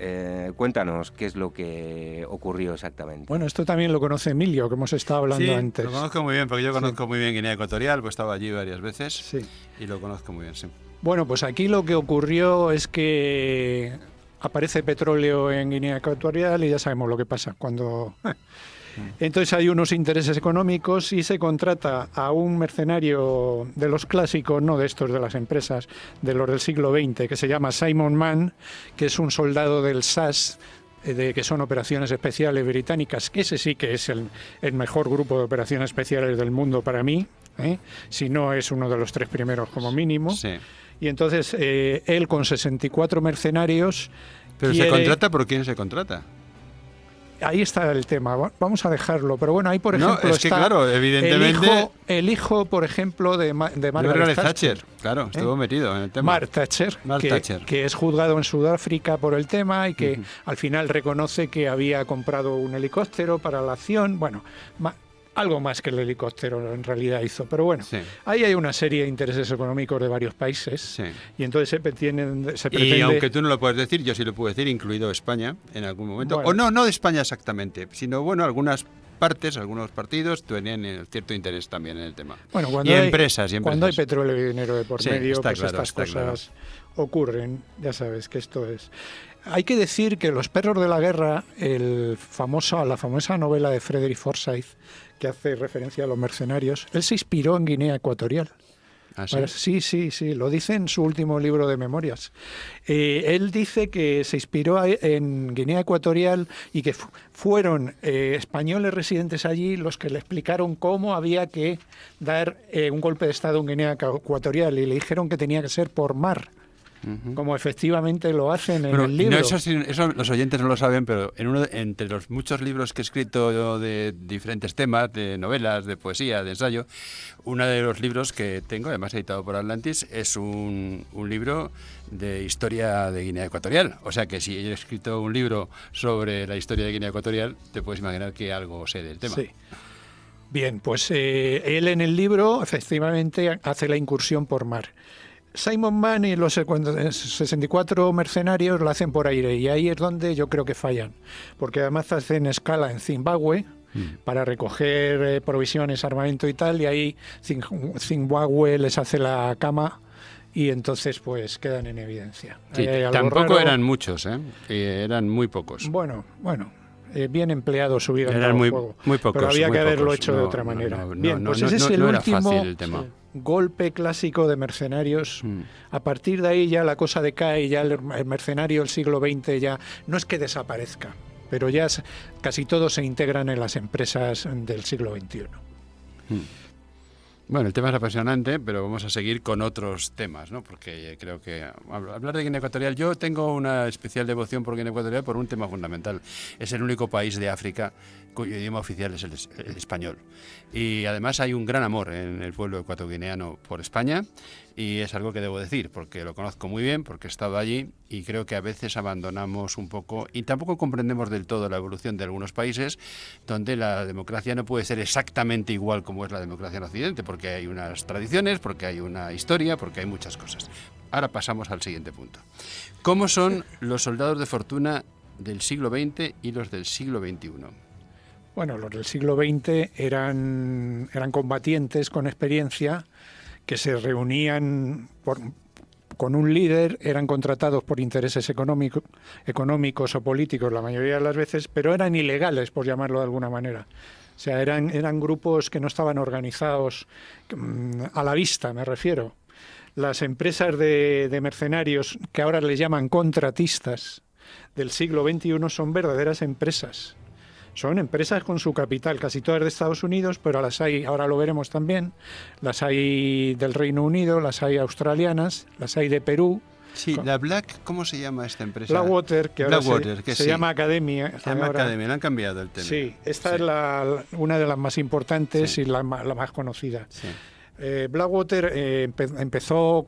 Cuéntanos qué es lo que ocurrió exactamente. Bueno, esto también lo conoce Emilio, que hemos estado hablando antes. Sí, lo conozco muy bien, porque yo conozco muy bien Guinea Ecuatorial, pues estaba allí varias veces y lo conozco muy bien, sí. Bueno, pues aquí lo que ocurrió es que aparece petróleo en Guinea Ecuatorial y ya sabemos lo que pasa cuando... Entonces hay unos intereses económicos y se contrata a un mercenario de los clásicos, no de estos de las empresas, de los del siglo XX, que se llama Simon Mann, que es un soldado del SAS, que son operaciones especiales británicas, que ese sí que es el mejor grupo de operaciones especiales del mundo para mí, si no es uno de los 3 primeros como mínimo. Sí. Y entonces él con 64 mercenarios... ¿Pero se contrata por quién se contrata? Ahí está el tema, vamos a dejarlo. Pero bueno, ahí por ejemplo no, es que, está claro, evidentemente... el hijo, por ejemplo, de Margaret Thatcher. Claro, estuvo metido en el tema. Mark Thatcher, que es juzgado en Sudáfrica por el tema y que al final reconoce que había comprado un helicóptero para la acción. Bueno, algo más que el helicóptero en realidad hizo, pero bueno, ahí hay una serie de intereses económicos de varios países y entonces se pretende... Y aunque tú no lo puedes decir, yo sí lo puedo decir, incluido España en algún momento, bueno. O no de España exactamente, sino bueno, algunas partes, algunos partidos tenían cierto interés también en el tema. Bueno, empresas. Cuando hay petróleo y dinero de por medio, pues claro, estas cosas ocurren, ya sabes que esto es... Hay que decir que Los perros de la guerra, la famosa novela de Frederick Forsyth, que hace referencia a los mercenarios, él se inspiró en Guinea Ecuatorial. ¿Ah, sí? Sí, lo dice en su último libro de memorias. Él dice que se inspiró en Guinea Ecuatorial y que fueron españoles residentes allí los que le explicaron cómo había que dar un golpe de Estado en Guinea Ecuatorial y le dijeron que tenía que ser por mar. Como efectivamente lo hacen en el libro. Eso los oyentes no lo saben, pero entre los muchos libros que he escrito yo de diferentes temas, de novelas, de poesía, de ensayo, uno de los libros que tengo, además editado por Atlantis, es un libro de historia de Guinea Ecuatorial. O sea que si he escrito un libro sobre la historia de Guinea Ecuatorial, te puedes imaginar que algo sé del tema. Sí. Bien, pues él en el libro efectivamente hace la incursión por mar. Simon Mann y los 64 mercenarios lo hacen por aire y ahí es donde yo creo que fallan, porque además hacen escala en Zimbabue para recoger provisiones, armamento y tal, y ahí Zimbabue les hace la cama y entonces pues quedan en evidencia. Sí, tampoco eran muchos, eran muy pocos. Bueno, bien empleado su vida en el juego, muy pocos, pero había muy que haberlo pocos. hecho de otra manera. Bien, pues ese es el último fácil el tema. Golpe clásico de mercenarios. A partir de ahí ya la cosa decae, ya el mercenario del siglo XX ya no es que desaparezca, pero ya casi todos se integran en las empresas del siglo XXI. Bueno, el tema es apasionante, pero vamos a seguir con otros temas, ¿no? Porque creo que hablar de Guinea Ecuatorial, yo tengo una especial devoción por Guinea Ecuatorial por un tema fundamental. Es el único país de África cuyo idioma oficial es el español. Y además hay un gran amor en el pueblo ecuatoguineano por España, y es algo que debo decir, porque lo conozco muy bien, porque he estado allí, y creo que a veces abandonamos un poco, y tampoco comprendemos del todo la evolución de algunos países, donde la democracia no puede ser exactamente igual como es la democracia en Occidente, porque hay unas tradiciones, porque hay una historia, porque hay muchas cosas. Ahora pasamos al siguiente punto. ¿Cómo son los soldados de fortuna del siglo XX y los del siglo XXI? Bueno, los del siglo XX eran combatientes con experiencia que se reunían con un líder, eran contratados por intereses económicos o políticos la mayoría de las veces, pero eran ilegales, por llamarlo de alguna manera. O sea, eran grupos que no estaban organizados a la vista, me refiero. Las empresas de mercenarios, que ahora les llaman contratistas, del siglo XXI son verdaderas empresas. Son empresas con su capital, casi todas de Estados Unidos, pero las hay, ahora lo veremos también, las hay del Reino Unido, las hay australianas, las hay de Perú. Sí, la Black, ¿cómo se llama esta empresa? Blackwater, que ahora se llama Academia. Se llama Academia, le han cambiado el tema. Sí, esta es una de las más importantes y la más conocida. Sí. Blackwater empezó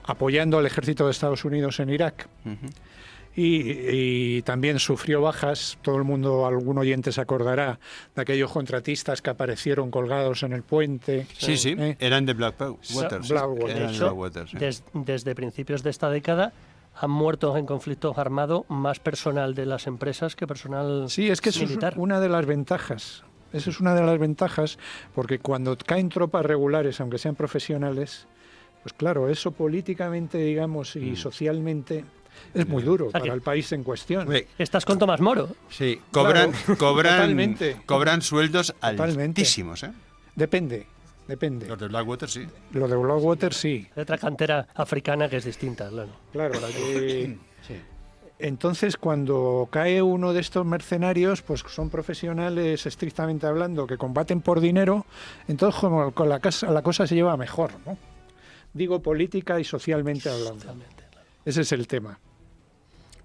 apoyando al ejército de Estados Unidos en Irak. Y también sufrió bajas. Todo el mundo, algún oyente se acordará de aquellos contratistas que aparecieron colgados en el puente. Sí, eran de Blackwater. Desde principios de esta década han muerto en conflictos armados más personal de las empresas que personal militar. Sí, es que eso es una de las ventajas. Eso es una de las ventajas, porque cuando caen tropas regulares, aunque sean profesionales, Pues claro, eso políticamente, digamos, y socialmente es muy duro para el país en cuestión. Estás con Tomás Moro. Sí, Claro, cobran sueldos Totalmente. altísimos, ¿eh? Depende. Los de Blackwater sí. Lo de Blackwater sí. Hay otra cantera africana que es distinta, claro. Claro, Sí. entonces cuando cae uno de estos mercenarios, pues son profesionales estrictamente hablando, que combaten por dinero, entonces como con la cosa se lleva mejor, ¿no? Digo política y socialmente hablando. Ese es el tema.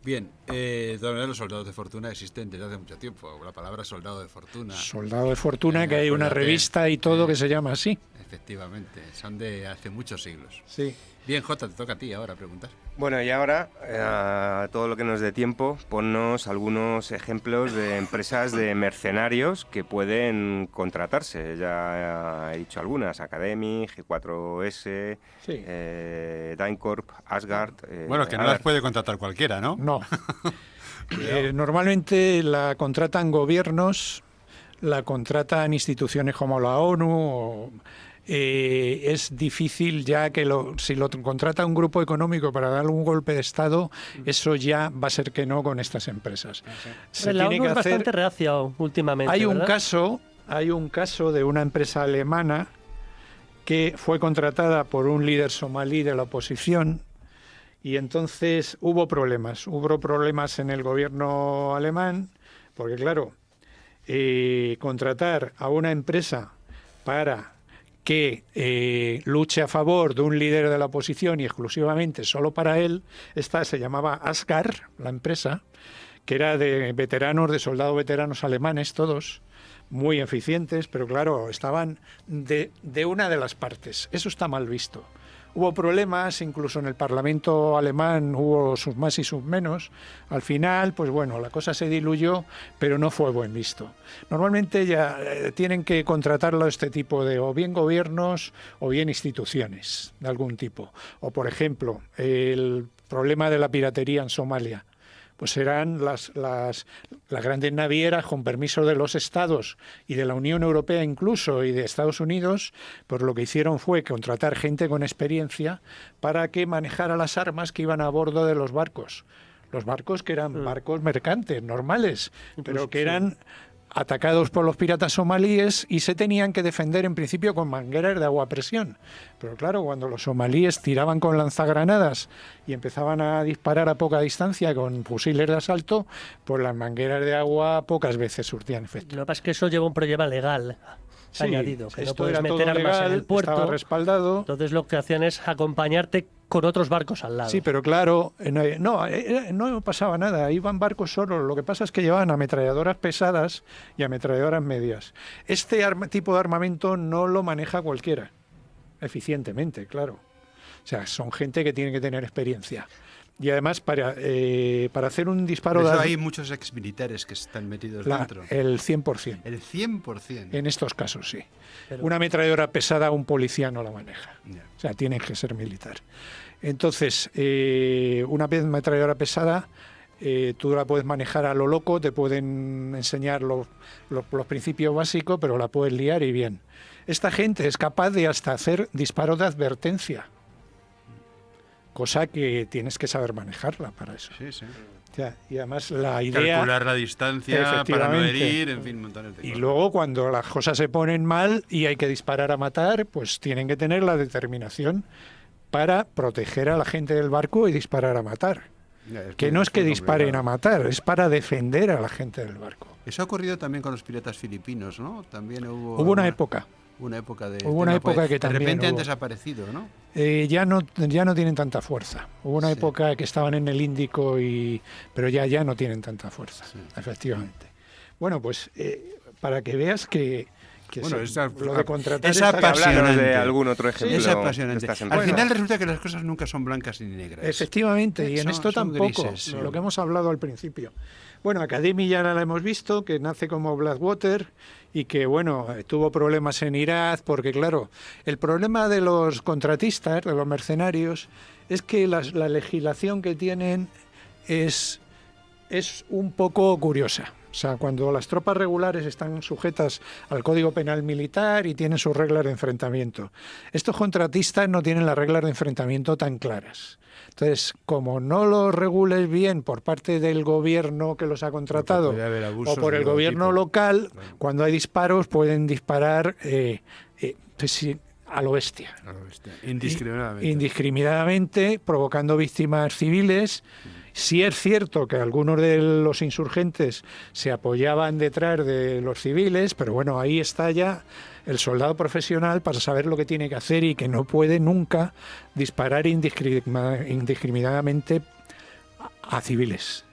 Bien, de todas maneras los soldados de fortuna existen desde hace mucho tiempo. La palabra soldado de fortuna. Soldado de fortuna, que hay una acuérdate, revista y todo que se llama así. Efectivamente, son de hace muchos siglos. Sí. Bien, Jota, te toca a ti ahora preguntar. Bueno, y ahora, a todo lo que nos dé tiempo, ponnos algunos ejemplos de empresas de mercenarios que pueden contratarse. Ya he dicho algunas, Academy, G4S, Sí. DynCorp, Asgard... Bueno, que no a las ver, puede contratar cualquiera, ¿no? No. Normalmente la contratan gobiernos, la contratan instituciones como la ONU. Es difícil ya que si lo contrata un grupo económico para darle un golpe de Estado, eso ya va a ser que no con estas empresas. Se La tiene ONU que es hacer. bastante reacia últimamente, Hay un ¿verdad? caso de una empresa alemana que fue contratada por un líder somalí de la oposición y entonces hubo problemas en el gobierno alemán, porque claro, contratar a una empresa para que luche a favor de un líder de la oposición y exclusivamente solo para él, esta se llamaba Asgard, la empresa, que era de soldados veteranos alemanes todos, muy eficientes, pero claro, estaban de una de las partes. Eso está mal visto. Hubo problemas, incluso en el Parlamento alemán hubo sus más y sus menos. Al final, pues bueno, la cosa se diluyó, pero no fue buen visto. Normalmente ya tienen que contratarlo este tipo de o bien gobiernos o bien instituciones de algún tipo. O por ejemplo, el problema de la piratería en Somalia. Pues serán las grandes navieras con permiso de los estados y de la Unión Europea incluso y de Estados Unidos, pues lo que hicieron fue contratar gente con experiencia para que manejara las armas que iban a bordo de los barcos. Los barcos que eran barcos mercantes, normales, pero que eran atacados por los piratas somalíes y se tenían que defender en principio con mangueras de agua a presión. Pero claro, cuando los somalíes tiraban con lanzagranadas y empezaban a disparar a poca distancia con fusiles de asalto, pues las mangueras de agua pocas veces surtían efecto. Lo que pasa es que eso lleva un problema legal añadido, que no esto puedes era meter todo armas legal, en el puerto. estaba respaldado. Entonces lo que hacían es acompañarte con otros barcos al lado. Sí, pero claro, no pasaba nada, iban barcos solos, lo que pasa es que llevaban ametralladoras pesadas y ametralladoras medias. Este tipo de armamento no lo maneja cualquiera, eficientemente, claro. O sea, son gente que tiene que tener experiencia. Y además, para hacer un disparo... Por eso hay muchos exmilitares que están metidos dentro. El 100%. El 100%. En estos casos, sí. Pero- Una ametralladora pesada un policía no la maneja. Ya. O sea, tiene que ser militar. Entonces, una ametralladora pesada, tú la puedes manejar a lo loco, te pueden enseñar los principios básicos, pero la puedes liar y bien. Esta gente es capaz de hasta hacer disparos de advertencia, cosa que tienes que saber manejarla para eso. Sí, sí. O sea, y además la idea... Calcular la distancia para no Efectivamente. herir, en fin, montones de Y cosas. luego cuando las cosas se ponen mal y hay que disparar a matar, pues tienen que tener la determinación para proteger a la gente del barco y disparar a matar. Ya, Que muy- no es que muy disparen a complicado. matar, es para defender a la gente del barco. Eso ha ocurrido también con los piratas filipinos, ¿no? También hubo... Hubo una época. Una época de... Hubo una tema, época pues, que también de repente han hubo. desaparecido, ¿no? Ya no tienen tanta fuerza. Hubo una Sí. época que estaban en el Índico, pero ya no tienen tanta fuerza, Sí. efectivamente. Bueno, pues para que veas que Bueno, lo de contratar es esta- apasionante. Háblanos de algún otro ejemplo. Es apasionante. de estas Al empresas. final resulta que las cosas nunca son blancas ni negras. Efectivamente, y en Son- esto son tampoco, grises, sí. lo que hemos hablado al principio. Bueno, Academy ya la hemos visto, que nace como Blackwater y que, bueno, tuvo problemas en Irak, porque claro, el problema de los contratistas, de los mercenarios, es que la legislación que tienen es un poco curiosa. O sea, cuando las tropas regulares están sujetas al Código Penal Militar y tienen sus reglas de enfrentamiento. Estos contratistas no tienen las reglas de enfrentamiento tan claras. Entonces, como no los regules bien por parte del gobierno que los ha contratado o por el gobierno local, cuando hay disparos pueden disparar a lo bestia. Indiscriminadamente, provocando víctimas civiles. Sí es cierto que algunos de los insurgentes se apoyaban detrás de los civiles, pero bueno, ahí está ya el soldado profesional para saber lo que tiene que hacer y que no puede nunca disparar indiscriminadamente a civiles.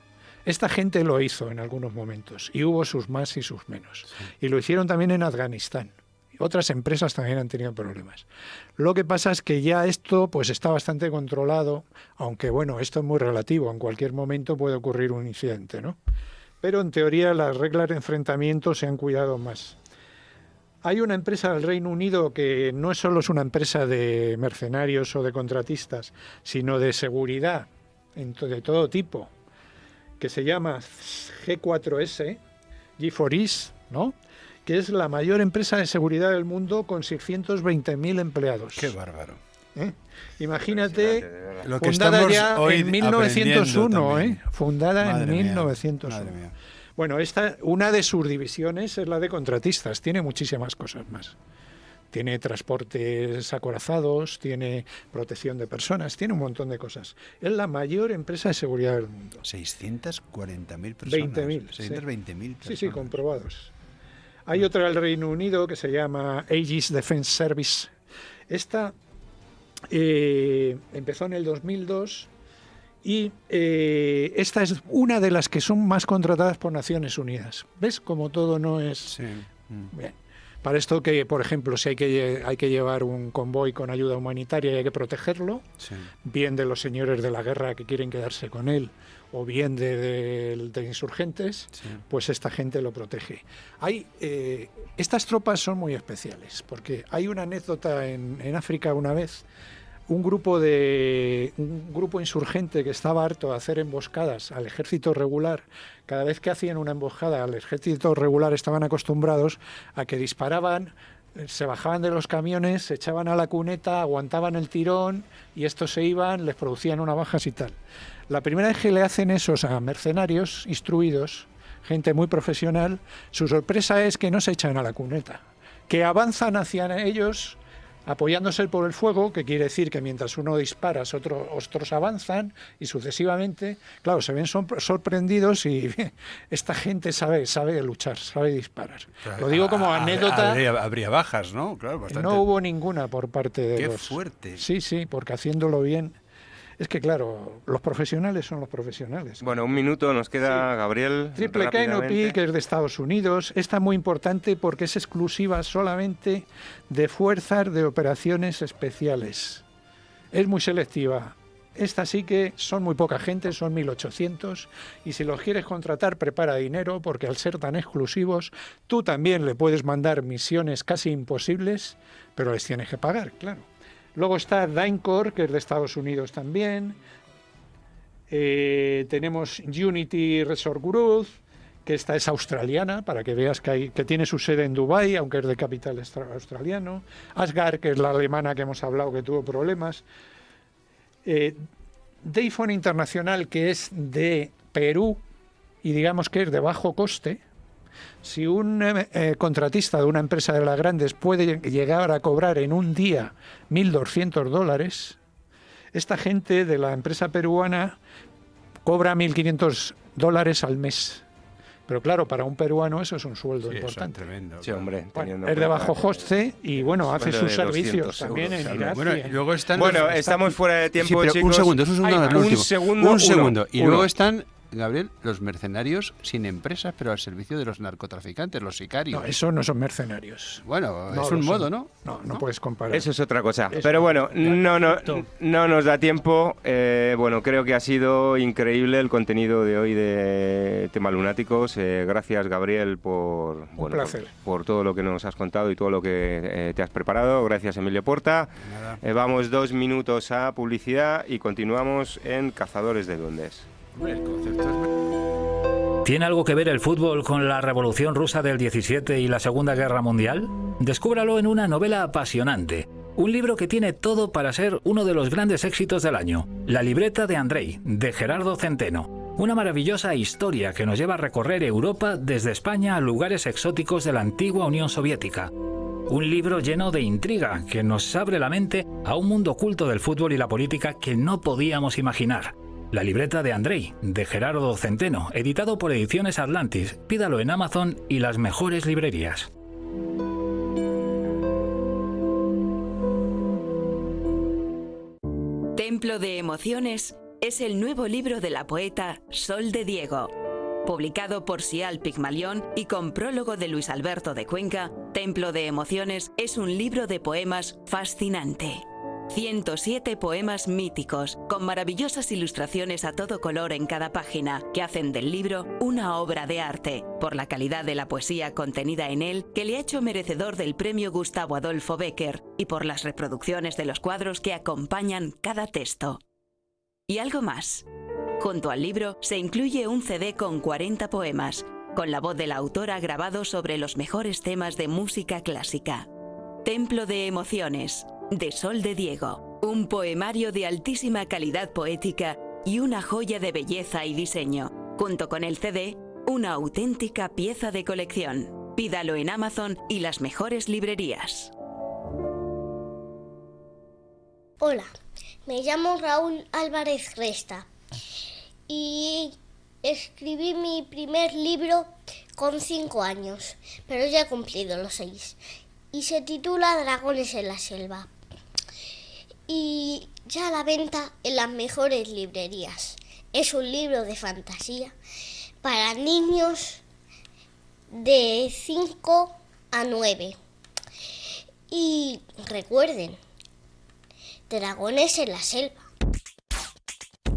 Esta gente lo hizo en algunos momentos y hubo sus más y sus menos. Sí. Y lo hicieron también en Afganistán. Otras empresas también han tenido problemas. Lo que pasa es que ya esto pues está bastante controlado, aunque bueno, esto es muy relativo, en cualquier momento puede ocurrir un incidente, ¿no? Pero en teoría las reglas de enfrentamiento se han cuidado más. Hay una empresa del Reino Unido que no solo es una empresa de mercenarios o de contratistas, sino de seguridad de todo tipo, que se llama G4S, G4S, ¿no? Que es la mayor empresa de seguridad del mundo con 620.000 empleados. ¡Qué bárbaro! Imagínate, lo que fundada ya hoy en 1901, fundada en 1901. Madre mía. Bueno, una de sus divisiones es la de contratistas, tiene muchísimas cosas más. Tiene transportes acorazados, tiene protección de personas, tiene un montón de cosas. Es la mayor empresa de seguridad del mundo. 640.000 personas. 20.000. 620.000 personas. Sí, comprobados. Hay otra del Reino Unido que se llama Aegis Defence Service. Esta empezó en el 2002 y esta es una de las que son más contratadas por Naciones Unidas. ¿Ves? Como todo no es... Sí. Bien. Para esto que, por ejemplo, si hay que llevar un convoy con ayuda humanitaria y hay que protegerlo, sí, bien de los señores de la guerra que quieren quedarse con él, o bien de insurgentes, sí, pues esta gente lo protege. Estas tropas son muy especiales, porque hay una anécdota en África una vez. Un grupo insurgente que estaba harto de hacer emboscadas al ejército regular. Cada vez que hacían una emboscada al ejército regular estaban acostumbrados a que disparaban, se bajaban de los camiones, se echaban a la cuneta, aguantaban el tirón y estos se iban, les producían una baja y tal. La primera vez que le hacen esos a mercenarios instruidos, gente muy profesional, su sorpresa es que no se echan a la cuneta, que avanzan hacia ellos apoyándose por el fuego, que quiere decir que mientras uno dispara, otros avanzan y sucesivamente, claro, se ven sorprendidos y esta gente sabe luchar, sabe disparar. Lo digo como anécdota. Habría bajas, ¿no? Claro, bastante. No hubo ninguna por parte de ¡Qué fuerte! Sí, porque haciéndolo bien. Es que claro, los profesionales son los profesionales. Bueno, un minuto nos queda, sí. Gabriel. Triple Canopy, que es de Estados Unidos, está muy importante porque es exclusiva solamente de fuerzas de operaciones especiales. Es muy selectiva. Esta sí que son muy poca gente, son 1.800, y si los quieres contratar, prepara dinero, porque al ser tan exclusivos, tú también le puedes mandar misiones casi imposibles, pero les tienes que pagar, claro. Luego está DynCorp, que es de Estados Unidos también. Tenemos Unity Resort Group, que esta es australiana, para que veas que tiene su sede en Dubái, aunque es de capital australiano. Asgard, que es la alemana que hemos hablado, que tuvo problemas. Dayfon Internacional, que es de Perú, y digamos que es de bajo coste. Si un contratista de una empresa de las grandes puede llegar a cobrar en un día $1.200, esta gente de la empresa peruana cobra $1.500 al mes. Pero claro, para un peruano eso es un sueldo importante. Es tremendo. Sí, hombre. Bueno, es de bajo coste y bueno, hace sus servicios también en Irak. Bueno, estamos fuera de tiempo, sí, chicos. Un segundo. Y luego están, Gabriel, los mercenarios sin empresas, pero al servicio de los narcotraficantes, los sicarios. No, eso no son mercenarios. Bueno, no, es un modo, ¿no? No puedes comparar. Eso es otra cosa. Eso. Pero bueno, no nos da tiempo. Bueno, creo que ha sido increíble el contenido de hoy de Tema Lunáticos. Gracias, Gabriel, por todo lo que nos has contado y todo lo que te has preparado. Gracias, Emilio Porta. Vamos 2 minutos a publicidad y continuamos en Cazadores de Duendes. El concepto es... ¿Tiene algo que ver el fútbol con la Revolución Rusa del 17 y la Segunda Guerra Mundial? Descúbralo en una novela apasionante. Un libro que tiene todo para ser uno de los grandes éxitos del año. La libreta de Andrei, de Gerardo Centeno. Una maravillosa historia que nos lleva a recorrer Europa desde España a lugares exóticos de la antigua Unión Soviética. Un libro lleno de intriga que nos abre la mente a un mundo oculto del fútbol y la política que no podíamos imaginar. La libreta de Andrei, de Gerardo Centeno, editado por Ediciones Atlantis. Pídalo en Amazon y las mejores librerías. Templo de Emociones es el nuevo libro de la poeta Sol de Diego. Publicado por Sial Pigmalión y con prólogo de Luis Alberto de Cuenca, Templo de Emociones es un libro de poemas fascinante. 107 poemas míticos, con maravillosas ilustraciones a todo color en cada página, que hacen del libro una obra de arte, por la calidad de la poesía contenida en él, que le ha hecho merecedor del premio Gustavo Adolfo Bécquer, y por las reproducciones de los cuadros que acompañan cada texto. Y algo más. Junto al libro se incluye un CD con 40 poemas, con la voz de la autora grabado sobre los mejores temas de música clásica. Templo de Emociones, de Sol de Diego. Un poemario de altísima calidad poética y una joya de belleza y diseño. Junto con el CD, una auténtica pieza de colección. Pídalo en Amazon y las mejores librerías. Hola, me llamo Raúl Álvarez Resta y escribí mi primer libro con 5 años, pero ya he cumplido los 6. Y se titula Dragones en la selva. Y ya a la venta en las mejores librerías. Es un libro de fantasía para niños de 5 a 9. Y recuerden, dragones en la selva.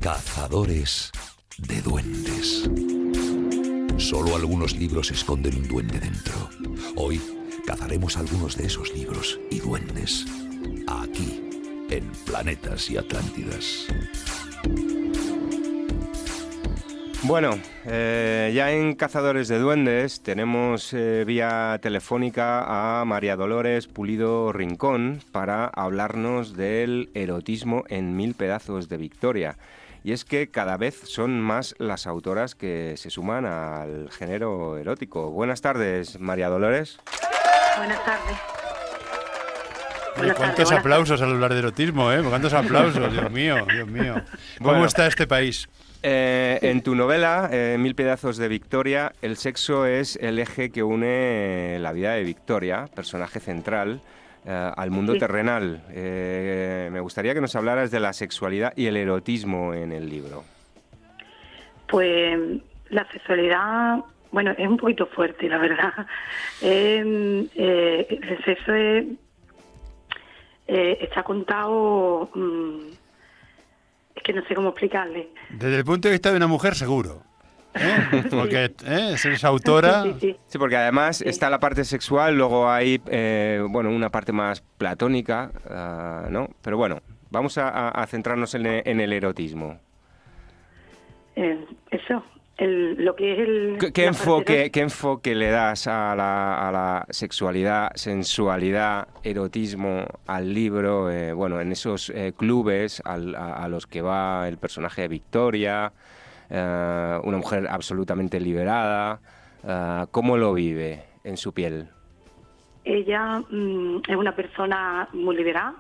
Cazadores de duendes. Solo algunos libros esconden un duende dentro. Hoy cazaremos algunos de esos libros y duendes aquí, en Planetas y Atlántidas. Bueno, ya en Cazadores de Duendes tenemos vía telefónica a María Dolores Pulido Rincón para hablarnos del erotismo en 1000 pedazos de Victoria. Y es que cada vez son más las autoras que se suman al género erótico. Buenas tardes, María Dolores. Buenas tardes. ¿Cuántos aplausos al hablar de erotismo, eh? ¿Cuántos aplausos? Dios mío, Dios mío. ¿Cómo está este país? En tu novela, 1000 pedazos de Victoria, el sexo es el eje que une la vida de Victoria, personaje central, al mundo terrenal. Me gustaría que nos hablaras de la sexualidad y el erotismo en el libro. Pues la sexualidad, bueno, es un poquito fuerte, la verdad. El sexo está contado, es que no sé cómo explicarle. Desde el punto de vista de una mujer, seguro. Porque eres autora. Sí, porque además está la parte sexual, luego hay una parte más platónica, ¿no? Pero bueno, vamos a centrarnos en el erotismo. Eso, lo que es el... ¿Qué enfoque le das a la sexualidad, sensualidad, erotismo al libro? En esos clubes a los que va el personaje de Victoria, una mujer absolutamente liberada. ¿Cómo lo vive en su piel? Ella es una persona muy liberada,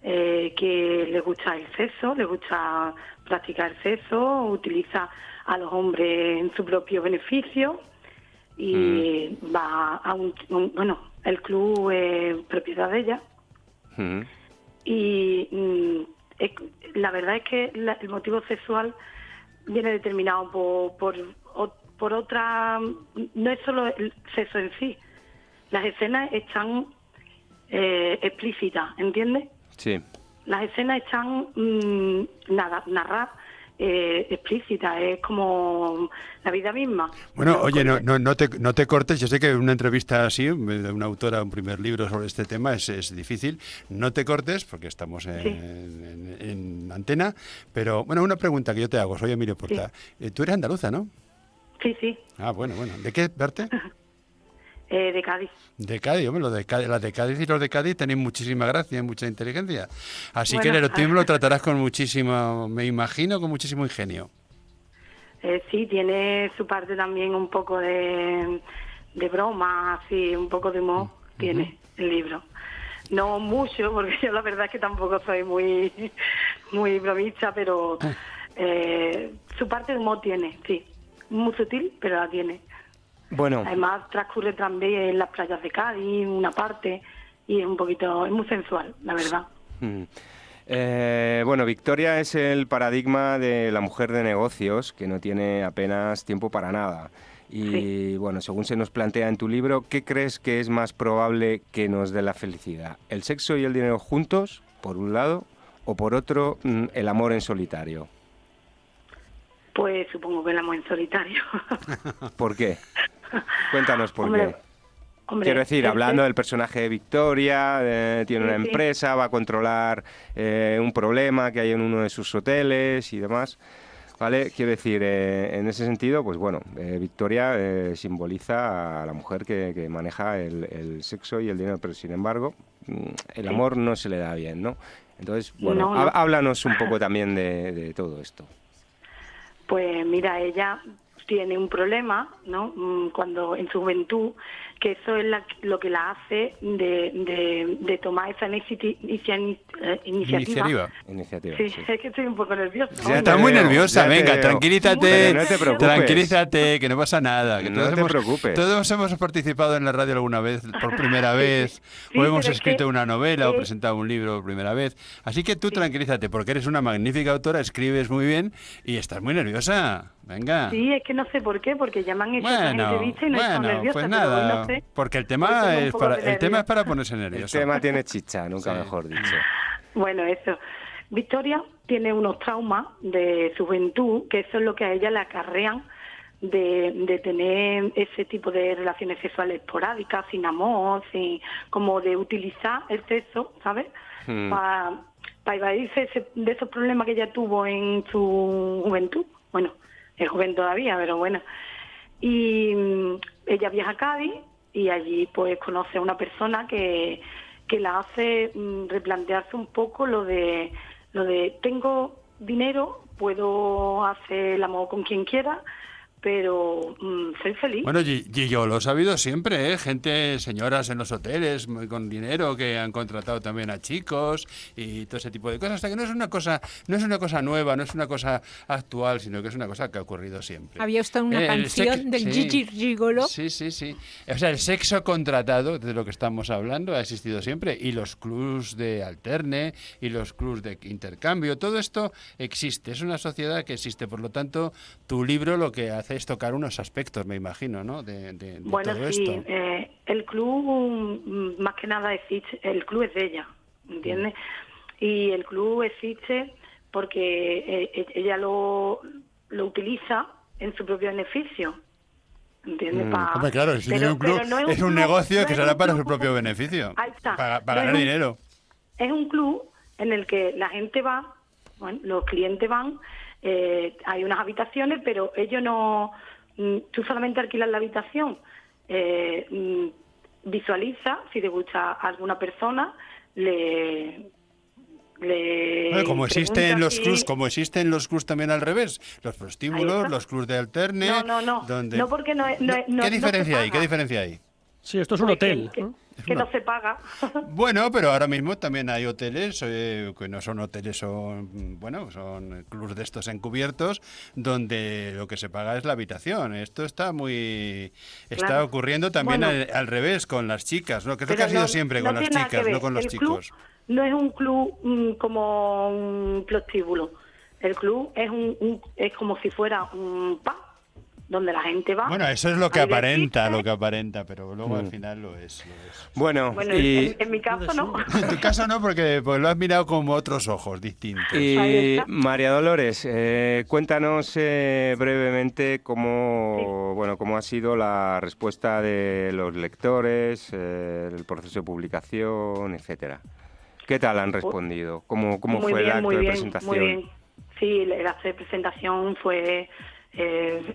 que le gusta el sexo, le gusta practicar el sexo, utiliza a los hombres en su propio beneficio y va a el club es propiedad de ella. Y la verdad es que el motivo sexual viene determinado por otra, no es solo el sexo en sí, las escenas están explícitas, ¿entiendes? Sí. Las escenas están narradas, explícitas, es como la vida misma. Bueno, oye, no te cortes, yo sé que una entrevista así, de una autora, un primer libro sobre este tema es difícil, no te cortes porque estamos en antena, pero bueno, una pregunta que yo te hago, soy Emilio Porta. Tú eres andaluza, ¿no? Sí, sí. Ah, bueno. ¿De qué parte? De Cádiz. De Cádiz, hombre, las de Cádiz y los de Cádiz tenéis muchísima gracia y mucha inteligencia. Así que el erotismo lo tratarás con muchísimo, me imagino, con muchísimo ingenio. Sí, tiene su parte también un poco de broma, así, un poco de humor tiene el libro. No mucho, porque yo la verdad es que tampoco soy muy bromista, pero su parte de humor tiene, sí. Muy sutil, pero la tiene. Bueno. Además transcurre también en las playas de Cádiz, una parte, y es muy sensual, la verdad. Bueno, Victoria es el paradigma de la mujer de negocios que no tiene apenas tiempo para nada. Y bueno, según se nos plantea en tu libro, ¿qué crees que es más probable que nos dé la felicidad? ¿El sexo y el dinero juntos, por un lado, o por otro, el amor en solitario? Pues supongo que el amor en solitario. ¿Por qué? Cuéntanos por qué. Hombre, quiero decir, hablando del personaje de Victoria, tiene una empresa, va a controlar un problema que hay en uno de sus hoteles y demás. ¿Vale? Quiero decir, en ese sentido, pues bueno, Victoria simboliza a la mujer que maneja el sexo y el dinero, pero sin embargo, el amor no se le da bien, ¿no? Entonces, bueno, háblanos un poco también de todo esto. Pues mira, ella tiene un problema, ¿no? Cuando en su juventud, que eso es lo que la hace de tomar esa iniciativa. Sí, sí, es que estoy un poco nerviosa. Ya estás muy nerviosa, venga, tranquilízate, no te preocupes. Tranquilízate, que no pasa nada. Que no te preocupes. Todos hemos participado en la radio alguna vez, por primera vez, o hemos escrito una novela o presentado un libro por primera vez. Así que tú tranquilízate, porque eres una magnífica autora, escribes muy bien y estás muy nerviosa. Venga. Sí, es que no sé por qué, porque ya me han hecho esa entrevista y no estoy nerviosa. Pues nada, no sé, porque el tema es para ponerse nervioso. El tema tiene chicha, nunca mejor dicho. Bueno, eso. Victoria tiene unos traumas de su juventud, que eso es lo que a ella le acarrean de tener ese tipo de relaciones sexuales esporádicas, sin amor, como de utilizar el sexo, ¿sabes? Para evadirse de esos problemas que ella tuvo en su juventud. Bueno, es joven todavía, pero bueno. Y ella viaja a Cádiz y allí pues conoce a una persona que la hace replantearse un poco lo de tengo dinero, puedo hacer el amor con quien quiera, pero soy feliz. Bueno, y yo lo he sabido siempre, gente, señoras en los hoteles con dinero que han contratado también a chicos y todo ese tipo de cosas, hasta que no es una cosa nueva, no es una cosa actual, sino que es una cosa que ha ocurrido siempre. Había usted una canción del Gigi Gigolo. Sí. O sea, el sexo contratado, de lo que estamos hablando, ha existido siempre, y los clubs de alterne y los clubs de intercambio, todo esto existe, es una sociedad que existe, por lo tanto, tu libro lo que hace es tocar unos aspectos, me imagino, ¿no? De bueno, todo sí, esto. El club, más que nada, existe, el club es de ella, ¿entiendes? Y el club existe porque ella lo utiliza en su propio beneficio, ¿entiendes? Hombre, claro, si tiene un club, es un negocio que será para su propio beneficio, ahí está. Para ganar dinero. Es un club en el que la gente va, bueno, los clientes van, hay unas habitaciones, pero ellos no... Tú solamente alquilas la habitación, visualiza, si te gusta alguna persona, bueno, como existen los clubs también al revés, los prostíbulos, los clubs de alterne... No, porque no ¿Qué diferencia hay? ¿Qué diferencia hay? Sí, esto es un hotel. Que no se paga. Bueno, pero ahora mismo también hay hoteles que no son hoteles, son clubs de estos encubiertos donde lo que se paga es la habitación. Esto está ocurriendo también al revés con las chicas, ¿no? Que es lo que ha sido siempre con las chicas, no con los chicos. No es un club como un prostíbulo. El club es como si fuera un pub donde la gente va. Bueno, eso es lo que aparenta, pero luego al final lo es. Bueno, y en mi caso no. En tu caso no, porque lo has mirado con otros ojos distintos. Y María Dolores, cuéntanos brevemente cómo ha sido la respuesta de los lectores, el proceso de publicación, etcétera. ¿Qué tal han respondido? ¿Cómo fue el acto de presentación? Muy bien. Sí, el acto de presentación fue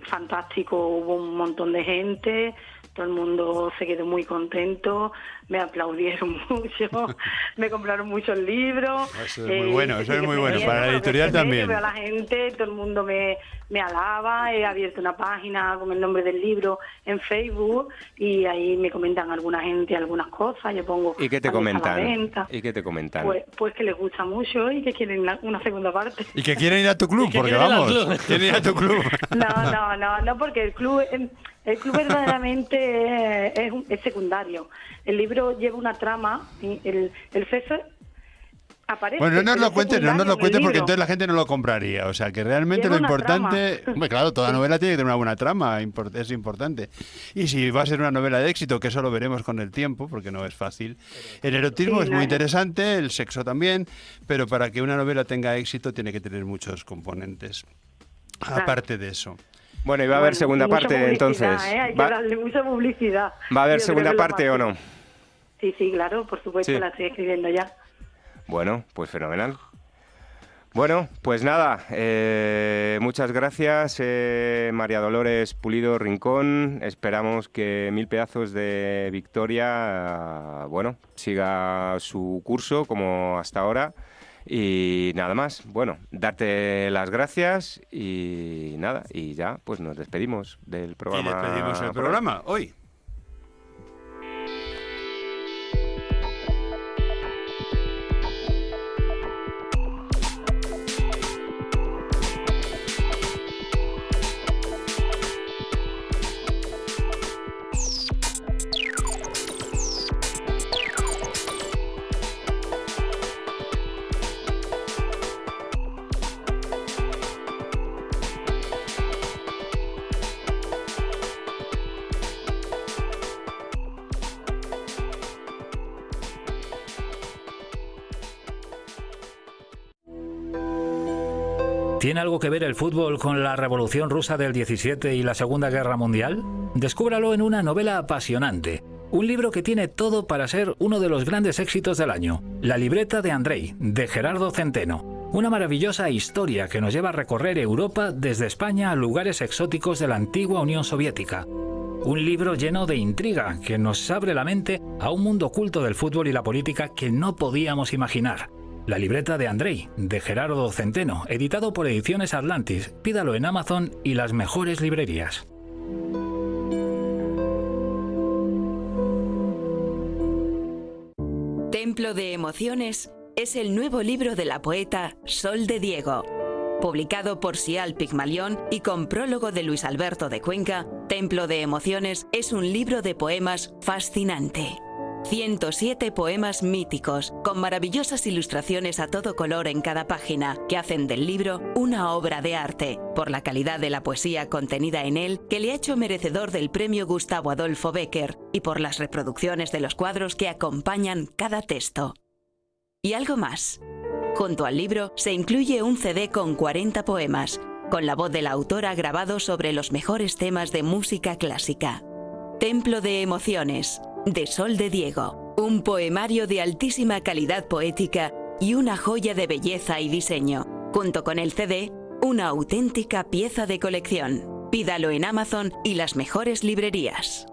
fantástico, hubo un montón de gente, todo el mundo se quedó muy contento, me aplaudieron mucho, me compraron muchos libros. Eso es muy bueno, eso es muy bueno, para la editorial también. Veo a la gente, todo el mundo me alaba, he abierto una página con el nombre del libro en Facebook y ahí me comentan alguna gente algunas cosas, yo pongo... ¿Y qué te comentan? ¿Y qué te comentan? Pues que les gusta mucho y que quieren una segunda parte. Y que quieren ir a tu club, porque vamos, quieren ir a tu club. No, porque el club verdaderamente es secundario. El libro lleva una trama, el César aparece. Bueno, no nos lo cuentes porque entonces la gente no lo compraría. O sea, que realmente lleva lo importante... Hombre, claro, toda novela tiene que tener una buena trama, es importante. Y si va a ser una novela de éxito, que eso lo veremos con el tiempo, porque no es fácil. El erotismo es muy interesante, el sexo también, pero para que una novela tenga éxito tiene que tener muchos componentes. Claro. Aparte de eso. Bueno, y va a haber segunda parte, entonces. Hay que darle mucha publicidad. ¿Va a haber segunda parte o no? Sí, claro, por supuesto, la estoy escribiendo ya. Bueno, pues fenomenal. Bueno, pues nada, muchas gracias, María Dolores Pulido Rincón. Esperamos que 1000 pedazos de Victoria, siga su curso como hasta ahora. Y nada más, darte las gracias y nada, y ya pues nos despedimos del programa. Y despedimos el programa hoy. ¿Tiene algo que ver el fútbol con la Revolución Rusa del 17 y la Segunda Guerra Mundial? Descúbralo en una novela apasionante. Un libro que tiene todo para ser uno de los grandes éxitos del año. La libreta de Andrei, de Gerardo Centeno. Una maravillosa historia que nos lleva a recorrer Europa desde España a lugares exóticos de la antigua Unión Soviética. Un libro lleno de intriga que nos abre la mente a un mundo oculto del fútbol y la política que no podíamos imaginar. La libreta de Andrei, de Gerardo Centeno, editado por Ediciones Atlantis. Pídalo en Amazon y las mejores librerías. Templo de Emociones es el nuevo libro de la poeta Sol de Diego. Publicado por Sial Pigmalión y con prólogo de Luis Alberto de Cuenca, Templo de Emociones es un libro de poemas fascinante. 107 poemas míticos, con maravillosas ilustraciones a todo color en cada página, que hacen del libro una obra de arte, por la calidad de la poesía contenida en él, que le ha hecho merecedor del premio Gustavo Adolfo Bécquer, y por las reproducciones de los cuadros que acompañan cada texto. Y algo más. Junto al libro se incluye un CD con 40 poemas, con la voz de la autora grabado sobre los mejores temas de música clásica. Templo de Emociones, de Sol de Diego. Un poemario de altísima calidad poética y una joya de belleza y diseño. Junto con el CD, una auténtica pieza de colección. Pídalo en Amazon y las mejores librerías.